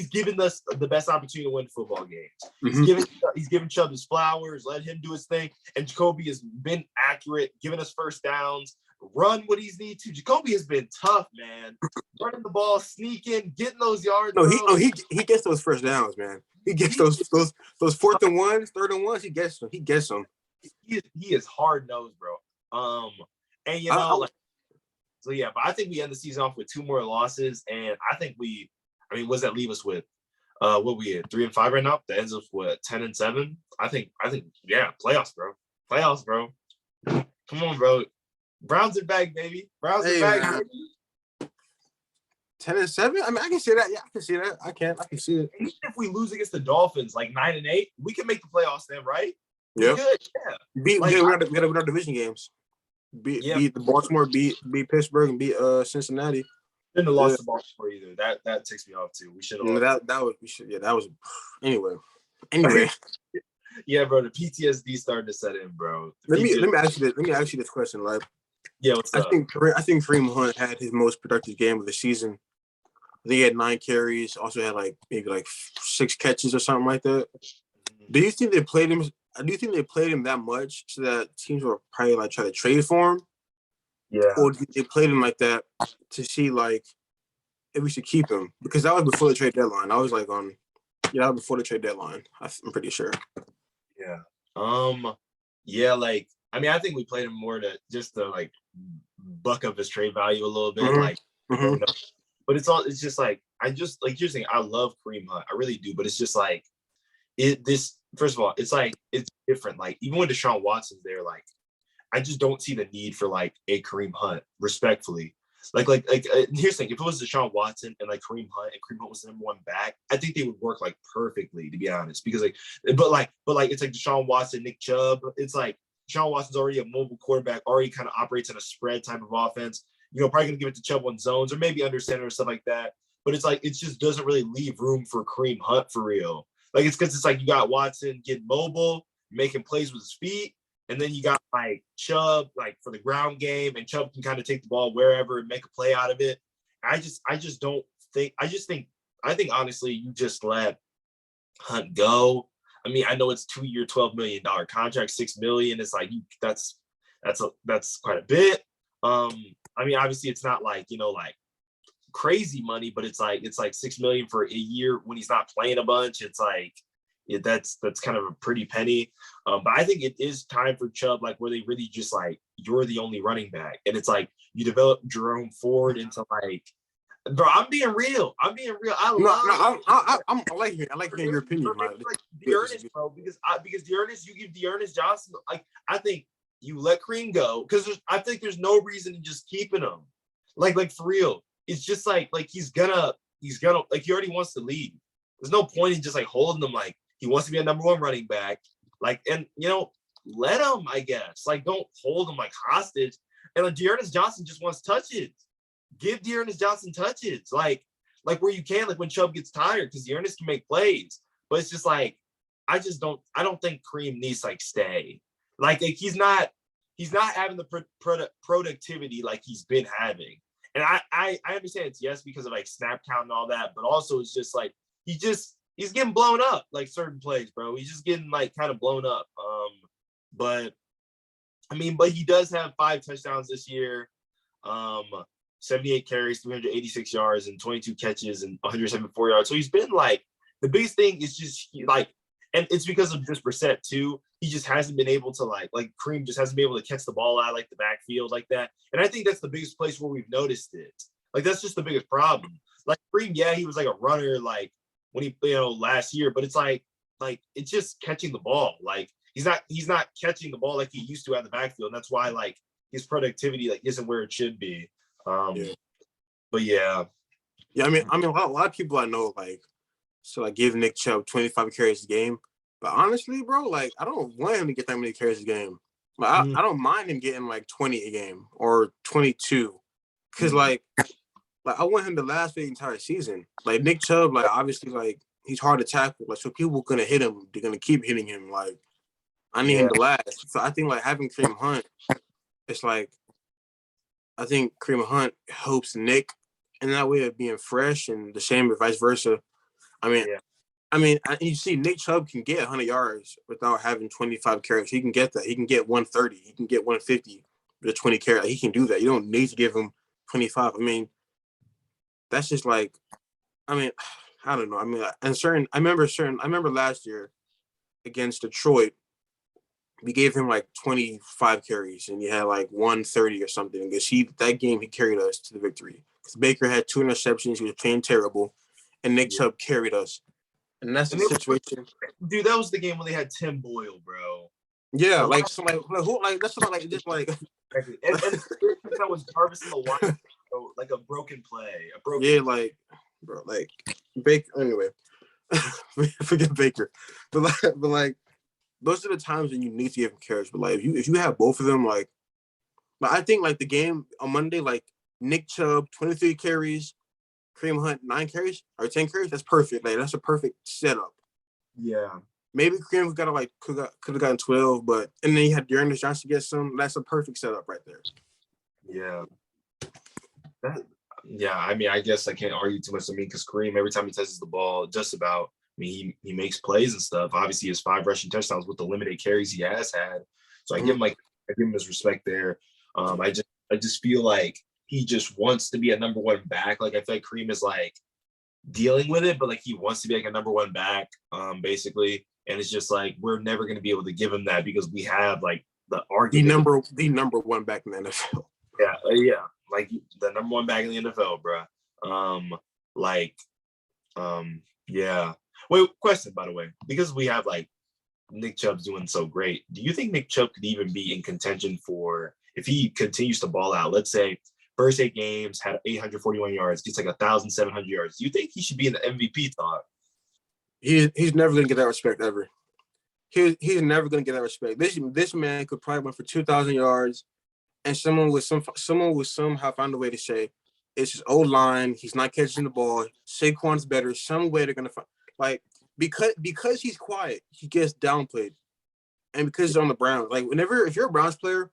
given us the best opportunity to win football games. Mm-hmm. He's given Chubb his flowers, let him do his thing, and Jacoby has been accurate, giving us first downs, run what he's need to. Jacoby has been tough, man. Running the ball, sneaking, getting those yards. He gets those first downs, man. He gets those 4th and 1s, 3rd and 1s. He gets them. He is hard nosed, bro. And but I think we end the season off with 2 more losses, and I think what does that leave us with? What we at 3-5 right now? That ends up with 10-7. I think, playoffs, bro. Come on, bro. Browns are back, baby. Browns are back, baby. 10-7. I mean, I can see that. Yeah, I can see that. I can see it. Even if we lose against the Dolphins, like 9-8, we can make the playoffs then, right? We Yep. could, yeah. Beat Like, we gotta win our division games. Beat yeah, beat the Baltimore, beat Pittsburgh, and beat Cincinnati. shouldn't have Yeah. lost the Baltimore either. That ticks me off too. We should have No, lost. that was we should that was anyway. Anyway, Yeah, bro. The PTSD starting to set in, bro. let me ask you this question. Like, Yeah, what's up? I think Kareem Hunt had his most productive game of the season. I think he had 9 carries. Also had maybe 6 catches or something like that. Do you think they played him? Do you think they played him that much so that teams were probably try to trade for him? Yeah. Or they played him like that to see if we should keep him? Because that was before the trade deadline. I was that was before the trade deadline. I'm pretty sure. Yeah. Yeah, I mean, I think we played him more to buck up his trade value a little bit. Mm-hmm. You know, but it's just you're saying, I love Kareem Hunt. I really do, but it's just first of all, it's different. Even when Deshaun Watson's there, I just don't see the need for a Kareem Hunt, respectfully. Here's the thing: if it was Deshaun Watson and Kareem Hunt, and Kareem Hunt was the number 1 back, I think they would work perfectly, to be honest. Because but it's Deshaun Watson, Nick Chubb. It's Deshaun Watson's already a mobile quarterback, already kind of operates in a spread type of offense. Probably gonna give it to Chubb on zones or maybe under center or stuff like that. But it just doesn't really leave room for Kareem Hunt for real. It's because you got Watson getting mobile, making plays with his feet. And then you got Chubb for the ground game, and Chubb can kind of take the ball wherever and make a play out of it. I think honestly, you just let Hunt go. I mean, I know it's 2-year, $12 million contract, $6 million. It's that's quite a bit. I mean, obviously it's not crazy money, but it's $6 million for a year when he's not playing a bunch. It's that's kind of a pretty penny. But I think it is time for Chubb, where they really just you're the only running back. And it's you develop Jerome Ford into bro, I'm being real. I like hearing your opinion. D'Ernest, bro, because D'Ernest, you give D'Ernest Johnson, I think you let Kareem go because I think there's no reason to just keeping him. For real. It's just he's gonna he already wants to leave. There's no point in just holding him he wants to be a number 1 running back. And let him, I guess. Don't hold him hostage. And D'Ernest Johnson just wants touches. Give D'Ernest Johnson touches. Where you can, when Chubb gets tired, because D'Ernest can make plays. But it's just I don't think Kareem needs to stay. He's not having the productivity he's been having. And I understand it's yes because of snap count and all that, but also it's just he's getting blown up certain plays, bro. He's just getting kind of blown up. But he does have 5 touchdowns this year, 78 carries, 386 yards, and 22 catches and 174 yards. So he's been the biggest thing is just and it's because of just Brissett too. He just hasn't been able to Kareem just hasn't been able to catch the ball out the backfield like that. And I think that's the biggest place where we've noticed it. That's just the biggest problem. Kareem, yeah, he was a runner when he last year, but it's it's just catching the ball. He's not catching the ball like he used to out of the backfield. And that's why his productivity isn't where it should be. Yeah. But yeah. Yeah, I mean a lot of people I know give Nick Chubb 25 carries a game. But honestly, bro, I don't want him to get that many carries a game. I don't mind him getting 20 a game or 22. Because I want him to last the entire season. Nick Chubb, obviously he's hard to tackle. So people are gonna hit him. They're gonna keep hitting him. I need him to last. So I think having Kareem Hunt, it's I think Kareem Hunt helps Nick in that way of being fresh, and the same vice versa. You see Nick Chubb can get 100 yards without having 25 carries. He can get that. He can get 130. He can get 150 with 20 carries. He can do that. You don't need to give him 25. That's just I don't know. I remember last year against Detroit, we gave him 25 carries and he had 130 or something. Because that game he carried us to the victory. Because Baker had 2 interceptions, he was playing terrible, and Nick Chubb carried us. And that's the situation. Dude, that was the game when they had Tim Boyle, bro. Yeah, that's what and that was Jarvis in the wide, a broken play. Bro, Baker. Anyway, forget Baker, but those are the times when you need to give him carries. But like if you have both of them, like but I think like the game on Monday, like Nick Chubb, 23 carries, Kareem Hunt, 9 carries or 10 carries, that's perfect. Like that's a perfect setup. Yeah. Maybe Kareem got like could have gotten 12, but and then you had Dearness Johnson get some. That's a perfect setup right there. Yeah. That, yeah, I mean, I guess I can't argue too much. I mean, because Kareem, every time he touches the ball, just about, I mean, he makes plays and stuff. Obviously, he has 5 rushing touchdowns with the limited carries he has had. So I give him I give him his respect there. I just feel like he just wants to be a number one back. Like I feel like Kareem is like dealing with it, but like he wants to be like a number one back, basically. And it's just like we're never going to be able to give him that because we have like the argument. The number one back in the NFL. Yeah, like the number one back in the NFL, bro. Like, yeah. Wait, question by the way, because we have like Nick Chubb's doing so great. Do you think Nick Chubb could even be in contention for if he continues to ball out? Let's say first 8 games had 841 yards, gets like 1,700 yards. Do you think he should be in the MVP talk? He's never gonna get that respect ever. He's never gonna get that respect. This man could probably win for 2,000 yards, and someone would somehow find a way to say it's his old line. He's not catching the ball. Saquon's better. Some way they're gonna find like because he's quiet, he gets downplayed, and because he's on the Browns. Like whenever if you're a Browns player,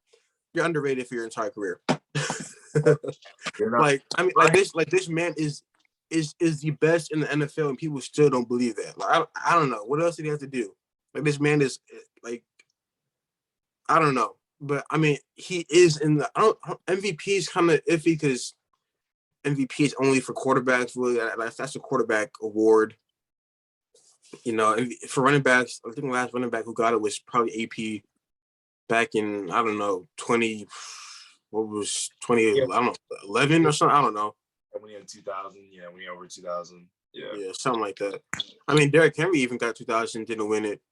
you're underrated for your entire career. Like I mean, like this man is the best in the NFL, and people still don't believe that. Like I don't know what else did he have to do. Like this man is like I don't know, but I mean he is in the MVP is kind of iffy because MVP is only for quarterbacks. Really, that's a quarterback award. You know, for running backs, I think the last running back who got it was probably AP back in I don't know 20. What was 20? I don't know 11 or something. I don't know. When he had 2,000, yeah, when he over 2,000, yeah, something like that. I mean, Derrick Henry even got 2,000, didn't win it.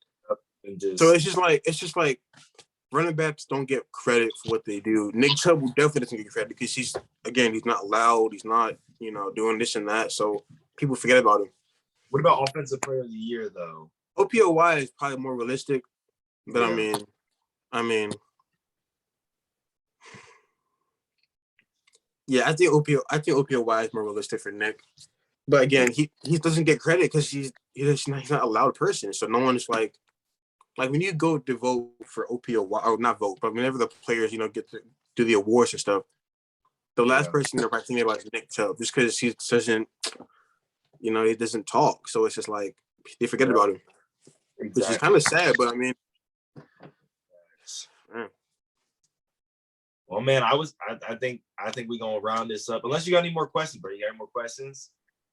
So it's just like running backs don't get credit for what they do. Nick Chubb definitely doesn't get credit because he's not loud. He's not doing this and that. So people forget about him. What about offensive player of the year though? OPOY is probably more realistic, but yeah. I mean, yeah, I think OPOY is more realistic for Nick. But again, he doesn't get credit because he's not a loud person. So no one's like when you go to vote for OPOY, or not vote, but whenever the players get to do the awards and stuff, the last person they're probably thinking about is Nick Chubb, just because he doesn't, he doesn't talk. So it's just like they forget about him, which is kind of sad. But I mean, well, man, I think we're gonna round this up. Unless you got any more questions, bro. You got any more questions?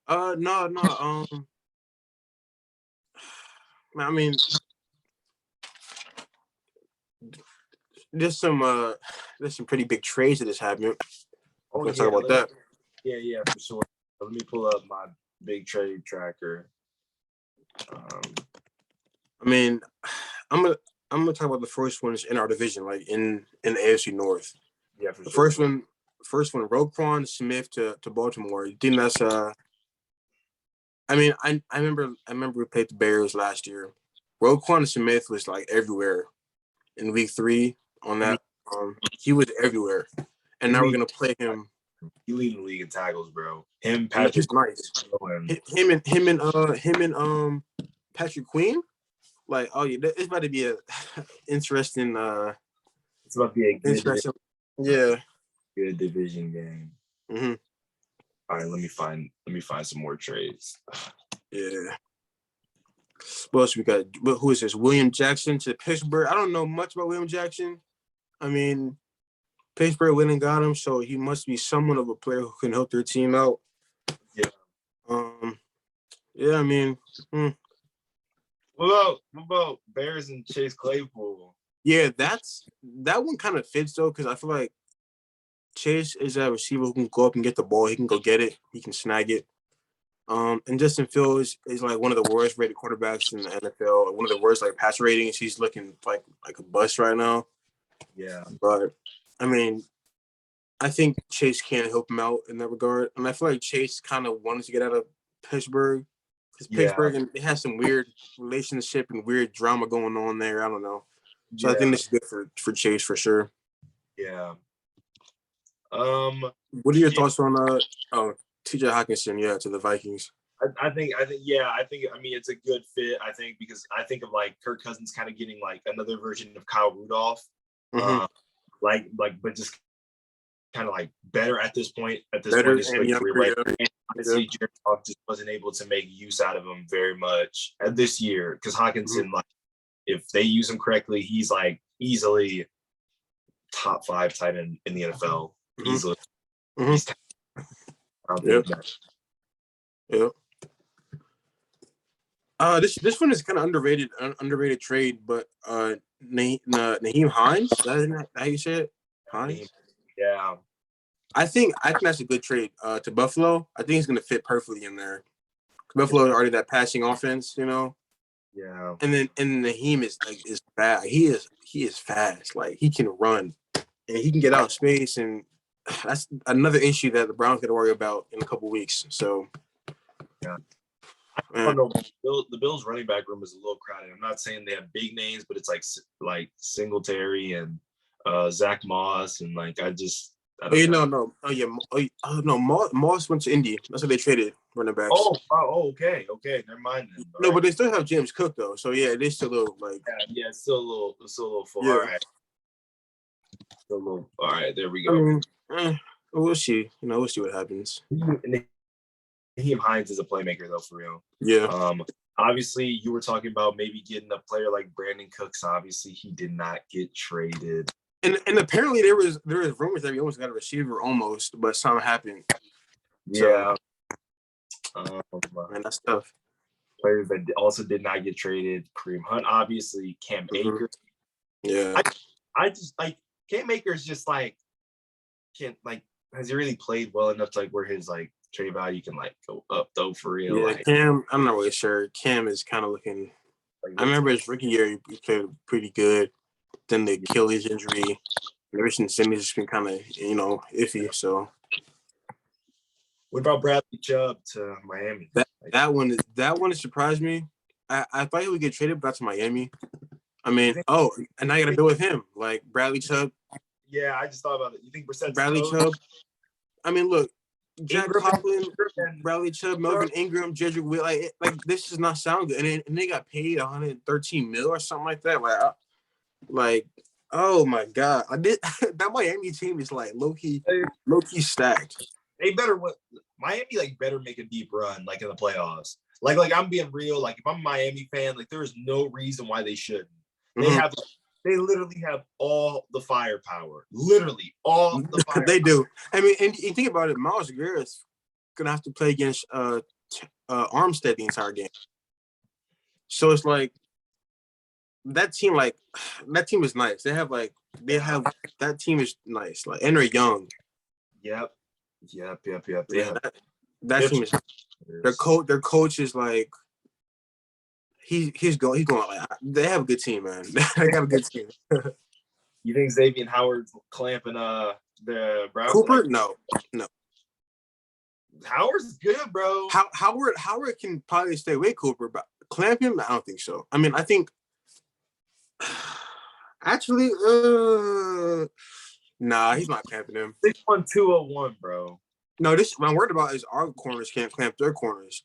No. I mean, there's some pretty big trades that just happened. Let's talk about that. Yeah, for sure. Let me pull up my big trade tracker. I mean, I'm gonna talk about the first ones in our division, like in the AFC North. Yeah, for the sure. First one, Roquan Smith to Baltimore. You think that's I mean, I remember we played the Bears last year. Roquan Smith was like everywhere in week 3 on that. He was everywhere, and now we're gonna play him. He leading the league in tackles, bro. Him, Patrick. He's nice. Him and Patrick Queen. Like, oh yeah, it's about to be a interesting. It's about to be a good interesting. Yeah. Good division game. Mm-hmm. All right, let me find some more trades. Yeah. What else we got? Who is this? William Jackson to Pittsburgh. I don't know much about William Jackson. I mean, Pittsburgh went and got him, so he must be somewhat of a player who can help their team out. Yeah. Yeah, I mean. What about Bears and Chase Claypool? Yeah, that one kind of fits though, because I feel like Chase is a receiver who can go up and get the ball. He can go get it. He can snag it. And Justin Fields is like one of the worst rated quarterbacks in the NFL. One of the worst like pass ratings. He's looking like a bust right now. Yeah. But I mean, I think Chase can help him out in that regard. And I feel like Chase kind of wanted to get out of Pittsburgh. Because Yeah, Pittsburgh and it has some weird relationship and weird drama going on there. I don't know. So I yeah, think this is good for Chase for sure. yeah. What are your Shit. thoughts on TJ Hawkinson? Yeah, to the Vikings. I mean, it's a good fit. I think because I think of like Kirk Cousins kind of getting like another version of Kyle Rudolph, Mm-hmm. but just kind of like better at this point. At this Better point, in and his career, like younger. and honestly, Jared Goff just wasn't able to make use out of him very much this year because Hawkinson, Mm-hmm. like, if they use him correctly, he's like easily top 5 tight end in the NFL. Mm-hmm. Easily, Mm-hmm. he's. I don't Yep. think that. Yep. This one is kind of underrated trade, but Naheem Hines, is that how you say it? Hines. Yeah. I think that's a good trade to Buffalo. I think he's going to fit perfectly in there. Buffalo is already that passing offense, you know. Yeah. And Naheem is fast. He is fast. Like he can run and he can get out of space, and that's another issue that the Browns got to worry about in a couple weeks. So yeah. I don't know. The Bills running back room is a little crowded. I'm not saying they have big names, but it's like Singletary and Zach Moss and like I don't know. No. Oh yeah. No. Moss went to Indy. That's what they traded running backs. Okay. Never mind then. No, right. but they still have James Cook though. So yeah, they still look like it's still a little full. Yeah. All right. Still a little. All right. There we go. I mean, we'll see. We'll see what happens. Naheem Hines is a playmaker though, for real. Yeah. Obviously, you were talking about maybe getting a player like Brandon Cooks. Obviously, he did not get traded. And apparently there was rumors that we almost got a receiver almost, but something happened. Yeah. Man, that's tough. Players that also did not get traded: Kareem Hunt, obviously, Cam Akers. Yeah. I just like Cam Akers. Just like has he really played well enough to like where his like trade value can like go up though for real? Yeah, like, Cam, I'm not really sure. Cam is kind of looking. I remember his rookie year he played pretty good. Then the Achilles injury, ever since then he's been kind of iffy. So what about Bradley Chubb to Miami? That one surprised me. I thought he would get traded back to Miami. I mean, and now you got to deal with him, like Bradley Chubb. Yeah, I just thought about it. You think Brissett's Bradley Chubb? I mean, look, Jack Coughlin, Bradley Chubb, Melvin Ingram, Jedrick Will, like this does not sound good. And they got paid $113 million or something like that. Like, oh my god, that Miami team is like low key stacked. They Miami better make a deep run like in the playoffs. Like I'm being real. Like if I'm a Miami fan, like there is no reason why they shouldn't. They literally have all the firepower. Literally all the firepower. They do. I mean, and you think about it, Myles Garrett is gonna have to play against Armstead the entire game. So it's like that team is nice. That team is nice. Like, and they're young. Yep. Yeah, that team is. Their coach is like. He's going like they have a good team, man. They got a good team. You think Xavier Howard's clamping the Browns? Cooper? No. Howard's good, bro. Howard can probably stay with Cooper, but clamp him? I don't think so. I mean, I think actually, nah, he's not clamping him. 6'1", 201, bro. No, what I'm worried about is our corners can't clamp their corners.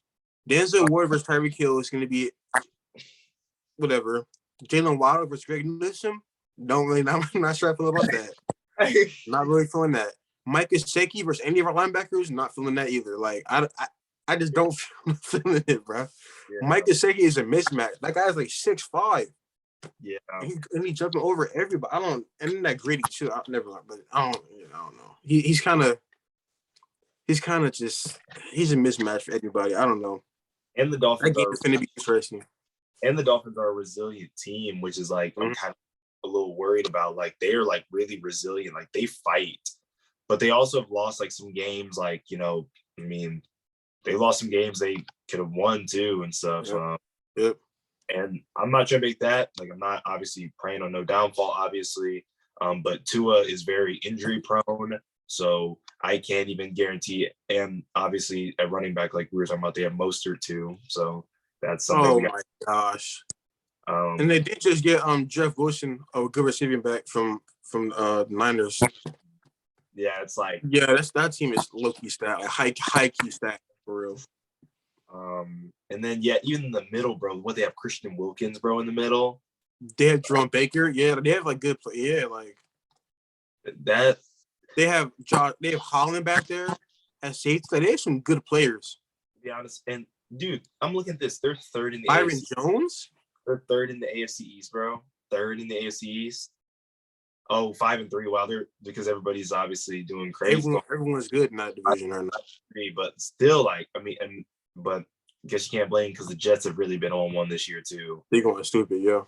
Denzel Ward versus Tyreek Hill is going to be whatever. Jalen Waddle versus Greg Newsome. I'm not sure I feel about that. Not really feeling that. Mike Gesicki versus any of our linebackers. Not feeling that either. Like I just don't feel it, bro. Yeah. Mike Gesicki is a mismatch. That guy's like 6'5". Yeah, and he's jumping over everybody. And that gritty too. But I don't know. He's kind of just he's a mismatch for everybody. I don't know. And the Dolphins are going to be interesting. And the Dolphins are a resilient team, which is like I'm kind of a little worried about. Like they're like really resilient. Like they fight, but they also have lost like some games. Like I mean, they lost some games they could have won too and stuff. Yep. And I'm not trying to make that like I'm not obviously praying on no downfall, obviously. But Tua is very injury prone, so I can't even guarantee. And obviously, at running back, like we were talking about, they have Mostert too. So that's something. Oh my gosh! And they did just get Jeff Wilson, a good receiving back from Niners. Yeah, it's like that team is low key stat, like high key stat for real. And then even in the middle, bro, what they have Christian Wilkins, bro, in the middle. They have Jerome Baker. Yeah, they have like good play. Yeah, like that. They have Holland back there as safety. They have some good players. To be honest, and dude, I'm looking at this. They're third in the Byron AFC. Jones. They're third in the AFC East, bro. Third in the AFC East. Oh, 5-3. Wow, they're because everybody's obviously doing crazy. Everyone's good in that division right now. But still, like, I mean, but I guess you can't blame because the Jets have really been on one this year too. They're going stupid, yeah.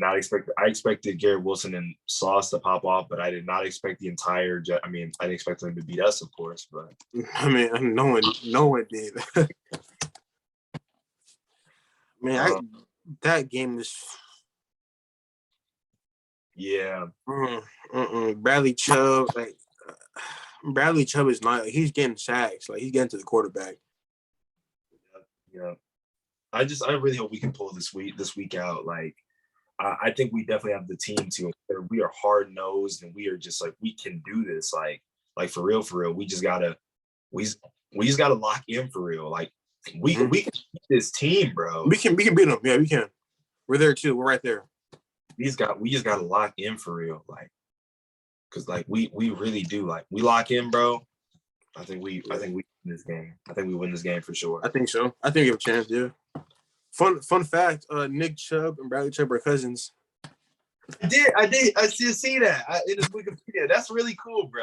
I expected Garrett Wilson and Sauce to pop off, but I did not expect the entire Jet. I mean, I didn't expect them to beat us, of course, but I mean, no one did. Man, that game is. Yeah. Bradley Chubb, Bradley Chubb is not. He's getting sacks. Like he's getting to the quarterback. Yeah. I really hope we can pull this week out. Like, I think we definitely have the team to. We are hard nosed and we are just like we can do this. Like for real. We just gotta lock in for real. Like we can beat this team, bro. We can beat them. Yeah, we can. We're there too. We're right there. We just gotta lock in for real. Like, cause like we really do. Like we lock in, bro. I think we win this game. I think we win this game for sure. I think so. I think we have a chance. Yeah. Fun fact: Nick Chubb and Bradley Chubb are cousins. I did. I still see that in his Wikipedia. That's really cool, bro.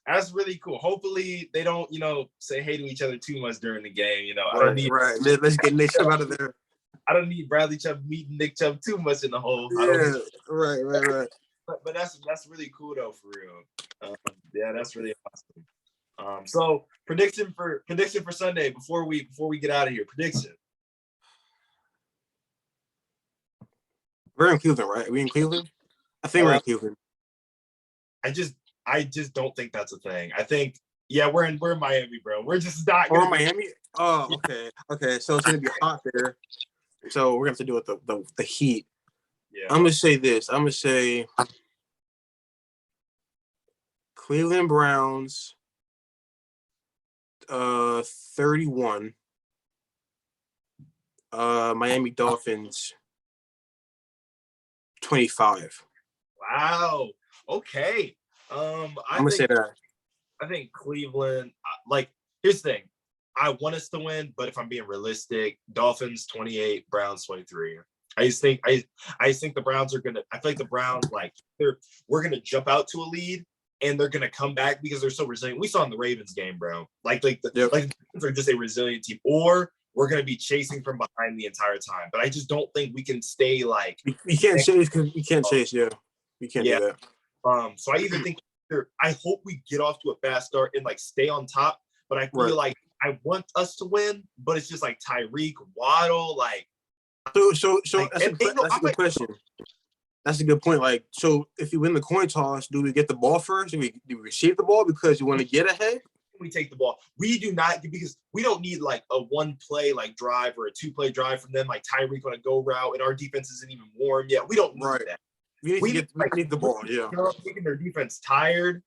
That's really cool. Hopefully they don't, say hey to each other too much during the game. I don't need. Right. Let's get Nick Chubb out of there. I don't need Bradley Chubb meeting Nick Chubb too much in the hole. Yeah. Right. But that's really cool though, for real. Yeah, that's really awesome. So prediction for Sunday before we get out of here. Prediction. We're in Cleveland, right? Are we in Cleveland? I think we're in Cleveland. I just don't think that's a thing. I think we're in Miami, bro. We're just not. We're in Miami. Oh, okay. So it's gonna be hot there. So we're gonna have to deal with the heat. Yeah. I'm gonna say this. I'm gonna say Cleveland Browns 31. Miami Dolphins 25. Wow. Okay. I'm gonna say that. I think Cleveland. Here's the thing. I want us to win, but if I'm being realistic, Dolphins 28, Browns 23. I just think the Browns are gonna. I feel like the Browns we're gonna jump out to a lead and they're gonna come back because they're so resilient. We saw in the Ravens game, bro. The Ravens are just a resilient team, or we're gonna be chasing from behind the entire time. But I just don't think we can stay like. We can't chase because we can't chase. Yeah, we can't do that. So I either think I hope we get off to a fast start and stay on top. But I feel like I want us to win, but it's just like Tyreek, Waddle, So that's a good question. That's a good point. So if you win the coin toss, do we get the ball first? Do we receive the ball because you want to get ahead? We take the ball. We do not, because we don't need a one play drive or a 2-play drive from them, like Tyreek on a go route, and our defense isn't even warm yet. We don't need that. We need the ball. Yeah, making their defense tired.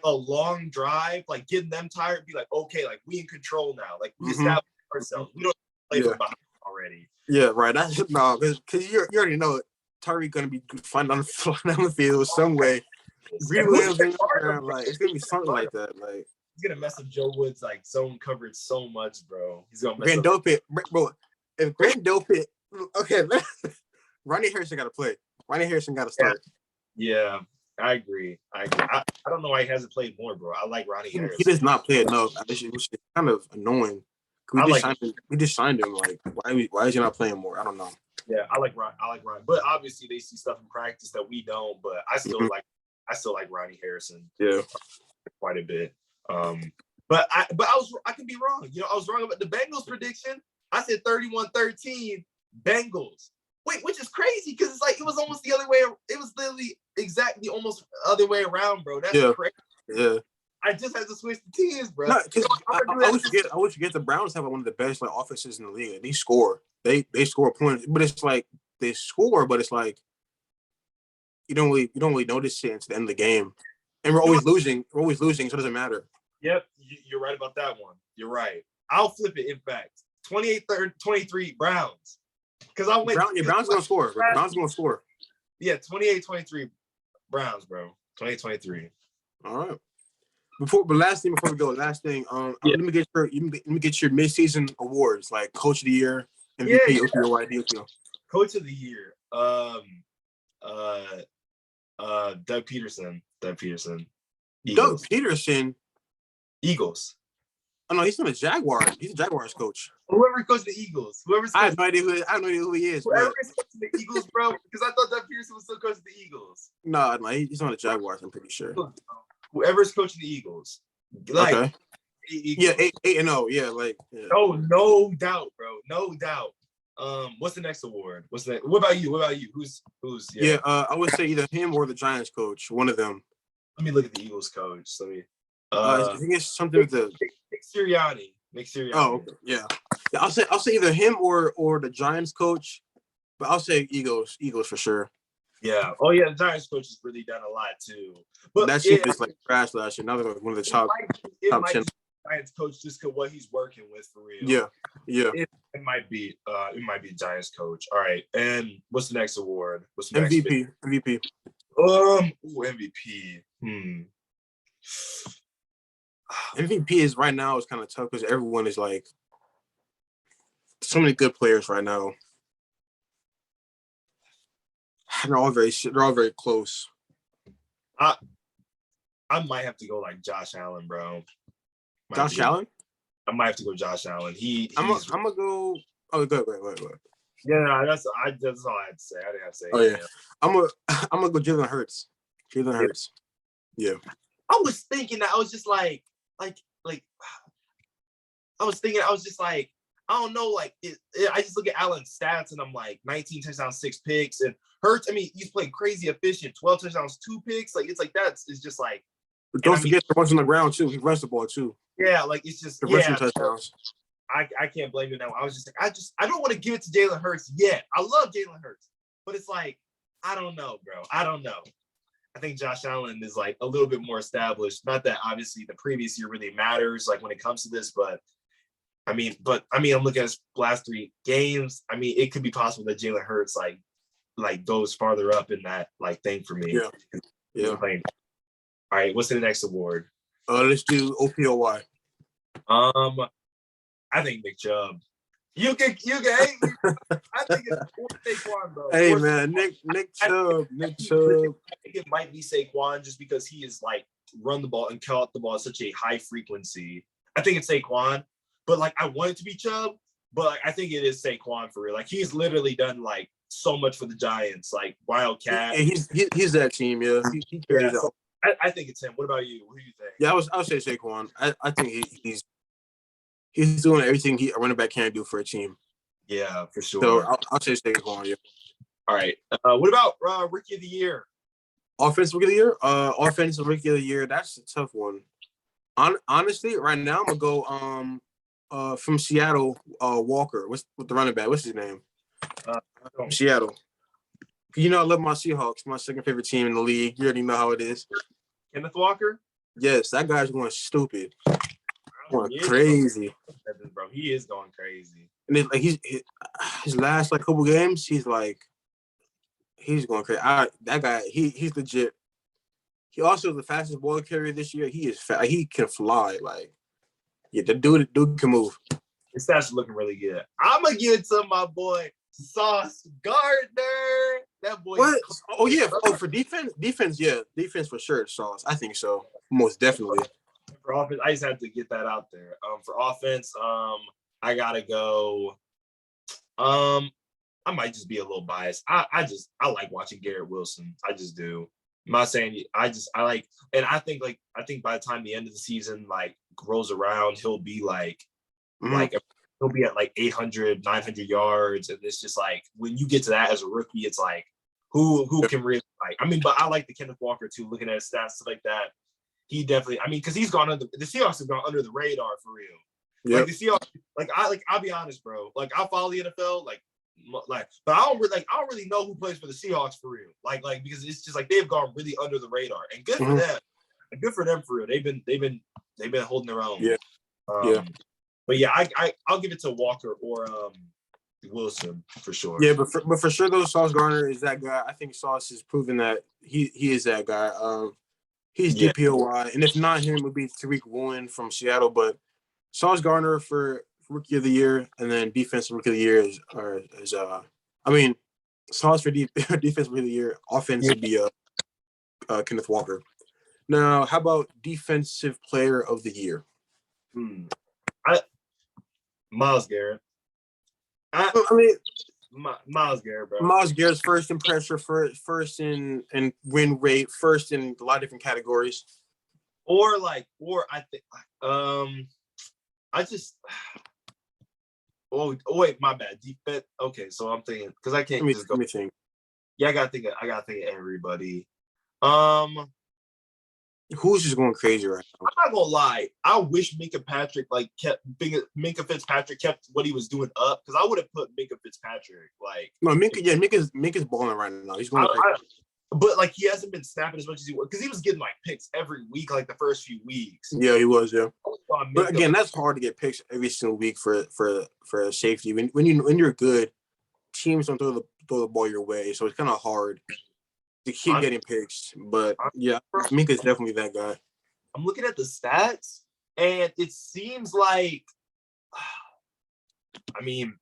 A long drive, getting them tired, be okay, we in control now. We establish ourselves. We don't play from behind already. Yeah, right. That's because you already know Tyreek gonna be flying down the field some way. It's gonna be something like that. He's gonna mess up Joe Woods zone coverage so much, bro. He's gonna mess Grant Delpit, bro. If Grant Delpit, okay, Ronnie Harrison got to play. Ronnie Harrison got to start. Yeah. I agree. I don't know why he hasn't played more, bro. I like Ronnie Harrison. He does not play enough, which is kind of annoying. We just signed him. Why is he not playing more? I don't know. Yeah, I like Ronnie. But obviously they see stuff in practice that we don't. But I still like Ronnie Harrison. Yeah, quite a bit. But I can be wrong. I was wrong about the Bengals prediction. I said 31-13 Bengals. Wait, which is crazy because it was almost the other way. It was literally exactly almost the other way around, bro. That's crazy. Yeah. I just had to switch the teams, bro. No, because I'm I, gonna do I that. always forget the Browns have one of the best like offenses in the league. They score. They score points, but it's like they score, but it's like you don't really notice it until the end of the game. And we're always losing. We're always losing, so it doesn't matter. Yep, you're right about that one. You're right. I'll flip it. In fact, 28-23 Browns. Because I went. Browns gonna score. Browns gonna score. Yeah, 28-23 Browns, bro. 2023. All right. Before we go, let me get your midseason awards like Coach of the Year, MVP, OPOY, DOPO. Coach of the Year. Doug Peterson. Doug Peterson. Eagles. Oh no, he's from the Jaguars. He's a Jaguars coach. Whoever coached the Eagles. I have no idea who he is. Whoever is coaching the Eagles, bro. Because I thought Doug Peterson was still coaching the Eagles. No, he's on the Jaguars. I'm pretty sure. Whoever's coaching the Eagles. Like, okay. Yeah, 8-0. Yeah, like. Yeah. Oh, no doubt, bro. No doubt. What's the next award? What about you? Who's? Yeah. I would say either him or the Giants coach. One of them. Let me look at the Eagles coach. I think it's something with the Nick Sirianni. Oh, okay. Yeah. I'll say either him or the Giants coach, but I'll say Eagles for sure. Yeah. Oh yeah, the Giants coach has really done a lot too. But that shit is like trash last year. Now they're one of the top 10. Giants coach just cause what he's working with for real. Yeah. It might be Giants coach. All right. And what's the next award? What's the MVP? MVP. MVP is right now is kind of tough because everyone is like so many good players right now. They're all very close. I might have to go like Josh Allen, bro. Josh Allen? I might have to go Josh Allen. I'm gonna go. Oh, go. Yeah, that's all I had to say. I didn't have to say. Oh yeah, I'm gonna go Jalen Hurts. Yeah. I was thinking that I was just like I was thinking I was just like I don't know, like I just look at Allen's stats and I'm like 19 touchdowns, 6 picks, and Hurts. I mean, he's playing crazy efficient, 12 touchdowns, 2 picks. Like it's like it's just like. But don't forget the ones on the ground too. He runs the ball too. Yeah, like it's just the rushing touchdowns. I can't blame you now. I was just like I don't want to give it to Jalen Hurts yet. I love Jalen Hurts, but it's like I don't know, bro. I don't know. I think Josh Allen is like a little bit more established. Not that obviously the previous year really matters, like when it comes to this, but I'm looking at his last 3 games. I mean, it could be possible that Jalen Hurts like goes farther up in that like thing for me. Yeah. All right, what's the next award? Let's do OPOY. I think Nick Chubb. You can hate me. I think it's Saquon, bro. Hey man, Nick Chubb. I think it might be Saquon just because he is like run the ball and caught the ball at such a high frequency. I think it's Saquon, but like I want it to be Chubb, but like, I think it is Saquon for real. Like he's literally done like so much for the Giants, like Wildcat. He's that team, yeah. He carries out. I think it's him. What about you? Who do you think? Yeah, I'll say Saquon. I think he's doing everything a running back can do for a team. Yeah, for sure. So I'll say Saquon. Yeah. All right. What about Rookie of the Year? Offensive Rookie of the Year. Offensive Rookie of the Year. That's a tough one. Honestly, right now I'm gonna go from Seattle. Walker. What's the running back? What's his name? Seattle. You know I love my Seahawks. My second favorite team in the league. You already know how it is. Kenneth Walker. Yes, that guy's going stupid. Going crazy, bro. He is going crazy. And it's like his last like couple games, he's going crazy. That guy, he's legit. He also is the fastest ball carrier this year. He is fast. He can fly. Like, yeah, the dude can move. His stats are looking really good. I'm gonna give it to my boy Sauce Gardner. That boy. What? Oh yeah. Oh, for defense, yeah, defense for sure. Sauce, I think so. Most definitely. For offense, I just had to get that out there. For offense, I gotta go. I might just be a little biased. I like watching Garrett Wilson. I just do. I'm not saying I like, and I think by the time the end of the season like rolls around, he'll be like he'll be at like 800, 900 yards, and it's just like when you get to that as a rookie, it's like who can really like. I mean, but I like the Kenneth Walker too. Looking at his stats stuff like that. he definitely. I mean, because he's gone under the Seahawks have gone under the radar for real. Yeah. Like the Seahawks, I'll be honest, bro. Like I follow the NFL, but I don't really know who plays for the Seahawks for real. Like because it's just like they've gone really under the radar, and good for them. And good for them for real. They've been holding their own. Yeah. But yeah, I'll give it to Walker or Wilson for sure. Yeah, but for sure, though, Sauce Gardner is that guy. I think Sauce has proven that he is that guy. He's DPOY, and if not him, it would be Tariq Woolen from Seattle. But Sauce Gardner for Rookie of the Year, and then Defensive Rookie of the Year Sauce for Defensive Rookie of the Year. Offense would be Kenneth Walker. Now, how about Defensive Player of the Year? Myles Garrett. Myles Garrett, bro. Myles Garrett's first in pressure, first in win rate, first in a lot of different categories. Or I think wait, my bad. Defense. Okay, so I'm thinking because I can't just go. Let me think. Yeah, I gotta think of everybody. Who's just going crazy right now? I'm not gonna lie. I wish Minkah Fitzpatrick kept what he was doing up because I would have put Minkah Fitzpatrick Minka's balling right now. He's going crazy. But he hasn't been snapping as much as he was because he was getting picks every week, the first few weeks. Yeah, he was. Yeah, but again, that's hard to get picks every single week for a safety. When you're good, teams don't throw the ball your way, so it's kind of hard to keep getting picks. But yeah, Minka's definitely that guy. I'm looking at the stats, and it seems like, we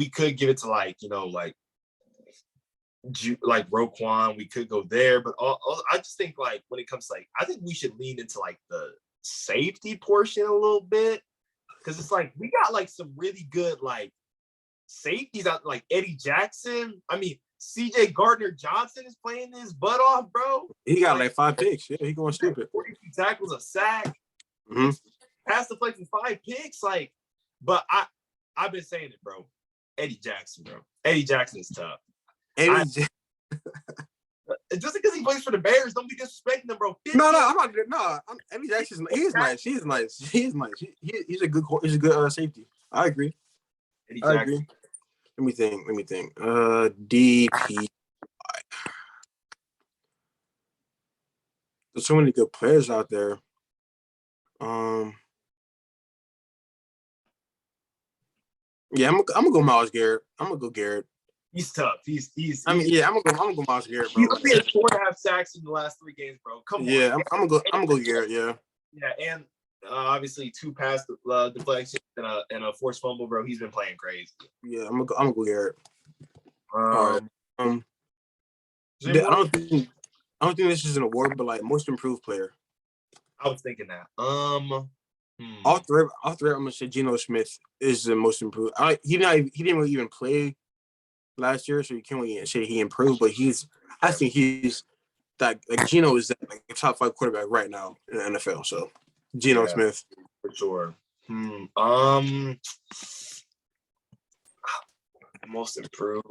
could give it to Roquan, we could go there, but I just think when it comes to I think we should lean into the safety portion a little bit because it's we got some really good safeties out Eddie Jackson. CJ Gardner-Johnson is playing his butt off, bro. He got 5 picks. Yeah, he going stupid. 42 tackles, a sack, pass the play for 5 picks. But I've been saying it, bro. Eddie Jackson, bro. Eddie Jackson is tough. Just because he plays for the Bears, don't be disrespecting him, bro. No, I'm not. No, Eddie Jackson. He's nice. He's nice. He's a good safety. I agree. Eddie Jackson. I agree. Let me think. DP. There's so many good players out there. Yeah, I'm gonna go Myles Garrett. I'm gonna go Garrett. He's tough. I'm gonna go Myles Garrett, bro. He's had 4.5 sacks in the last 3 games, bro. Come on. Yeah, I'm gonna go Garrett. Yeah. Yeah, and obviously 2 pass deflections and a forced fumble, bro. He's been playing crazy. Yeah, I'm gonna go Garrett. All right. I don't think this is an award, but most improved player. I was thinking that. All three, I'm gonna say Geno Smith is the most improved. He didn't really even play last year, so you can't really say he improved. But I think he's that Geno is a top 5 quarterback right now in the NFL. So Geno Smith for sure. Most improved.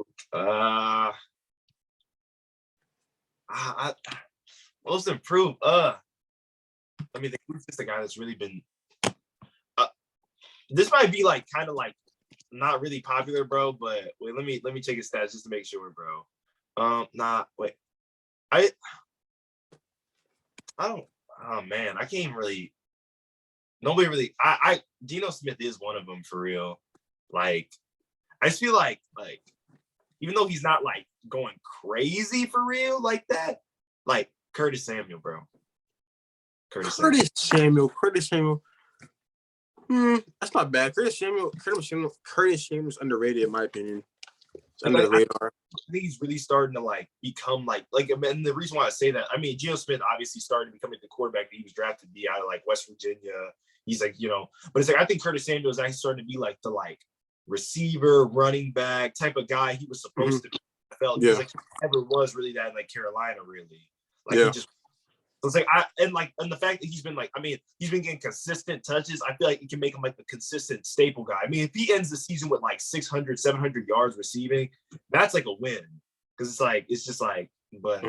Most improved. I mean, who's just the guy that's really been. This might be kind of not really popular, bro. But wait, let me check his stats just to make sure, bro. Wait, I don't. Oh man, I can't even really. Nobody really. Geno Smith is one of them for real. I just feel like even though he's not going crazy for real like that, Curtis Samuel, bro. Curtis Samuel. That's not bad. Curtis Samuel's underrated in my opinion. It's under the radar. I think he's really starting to become and the reason why I say that, Geno Smith obviously started becoming the quarterback that he was drafted to be out of West Virginia. He's but it's I think Curtis Samuel is actually starting to be the receiver, running back type of guy he was supposed to be. I felt he never was really that in Carolina really. He just. So it's and the fact that he's been he's been getting consistent touches. I feel like it can make him the consistent staple guy. If he ends the season with 600, 700 yards receiving, that's a win. Because it's just but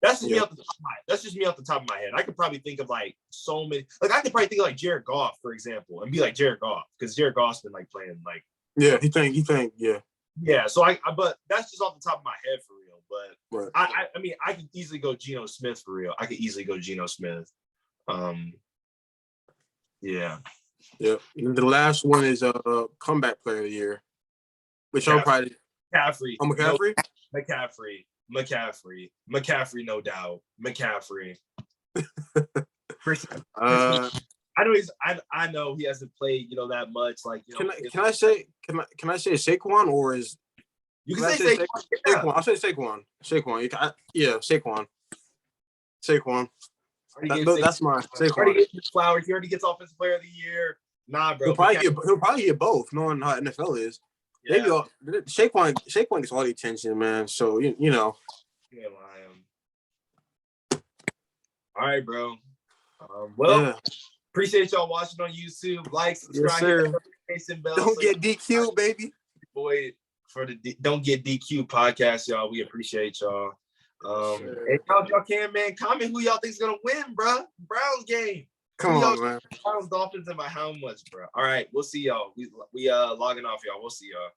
That's just me off the top of my. That's just me off the top of my head. I could probably think of like so many. Like I could probably think of like Jared Goff, for example, and be like Jared Goff because Jared Goff's been like playing like. Yeah, he think. Yeah. Yeah. So but that's just off the top of my head for real. But Right. I mean, I could easily go Geno Smith for real. I could easily go Geno Smith. Yeah. Yeah. And the last one is comeback player of the year, which I'll probably McCaffrey. Oh, McCaffrey. No, McCaffrey, no doubt. McCaffrey. I know he hasn't played, that much. Like, can I say Saquon or is you can say Saquon? Yeah. Saquon. I'll say Saquon. Saquon. Saquon. That's my Saquon. Already gets his flowers. He already gets offensive player of the year. Nah, bro. He'll probably get both, knowing how NFL is. Yeah. Saquon gets all the attention, man. So you know. Yeah, all right, bro. Appreciate y'all watching on YouTube. Like, subscribe, yes, bell. Don't get DQ, baby. Boy, for the Don't Get DQ podcast, y'all. We appreciate y'all. And y'all can, man, comment who y'all think is gonna win, bro. Browns game. Come on, man. Browns, Dolphins, and by how much, bro? All right, we'll see y'all. We logging off, y'all. We'll see y'all.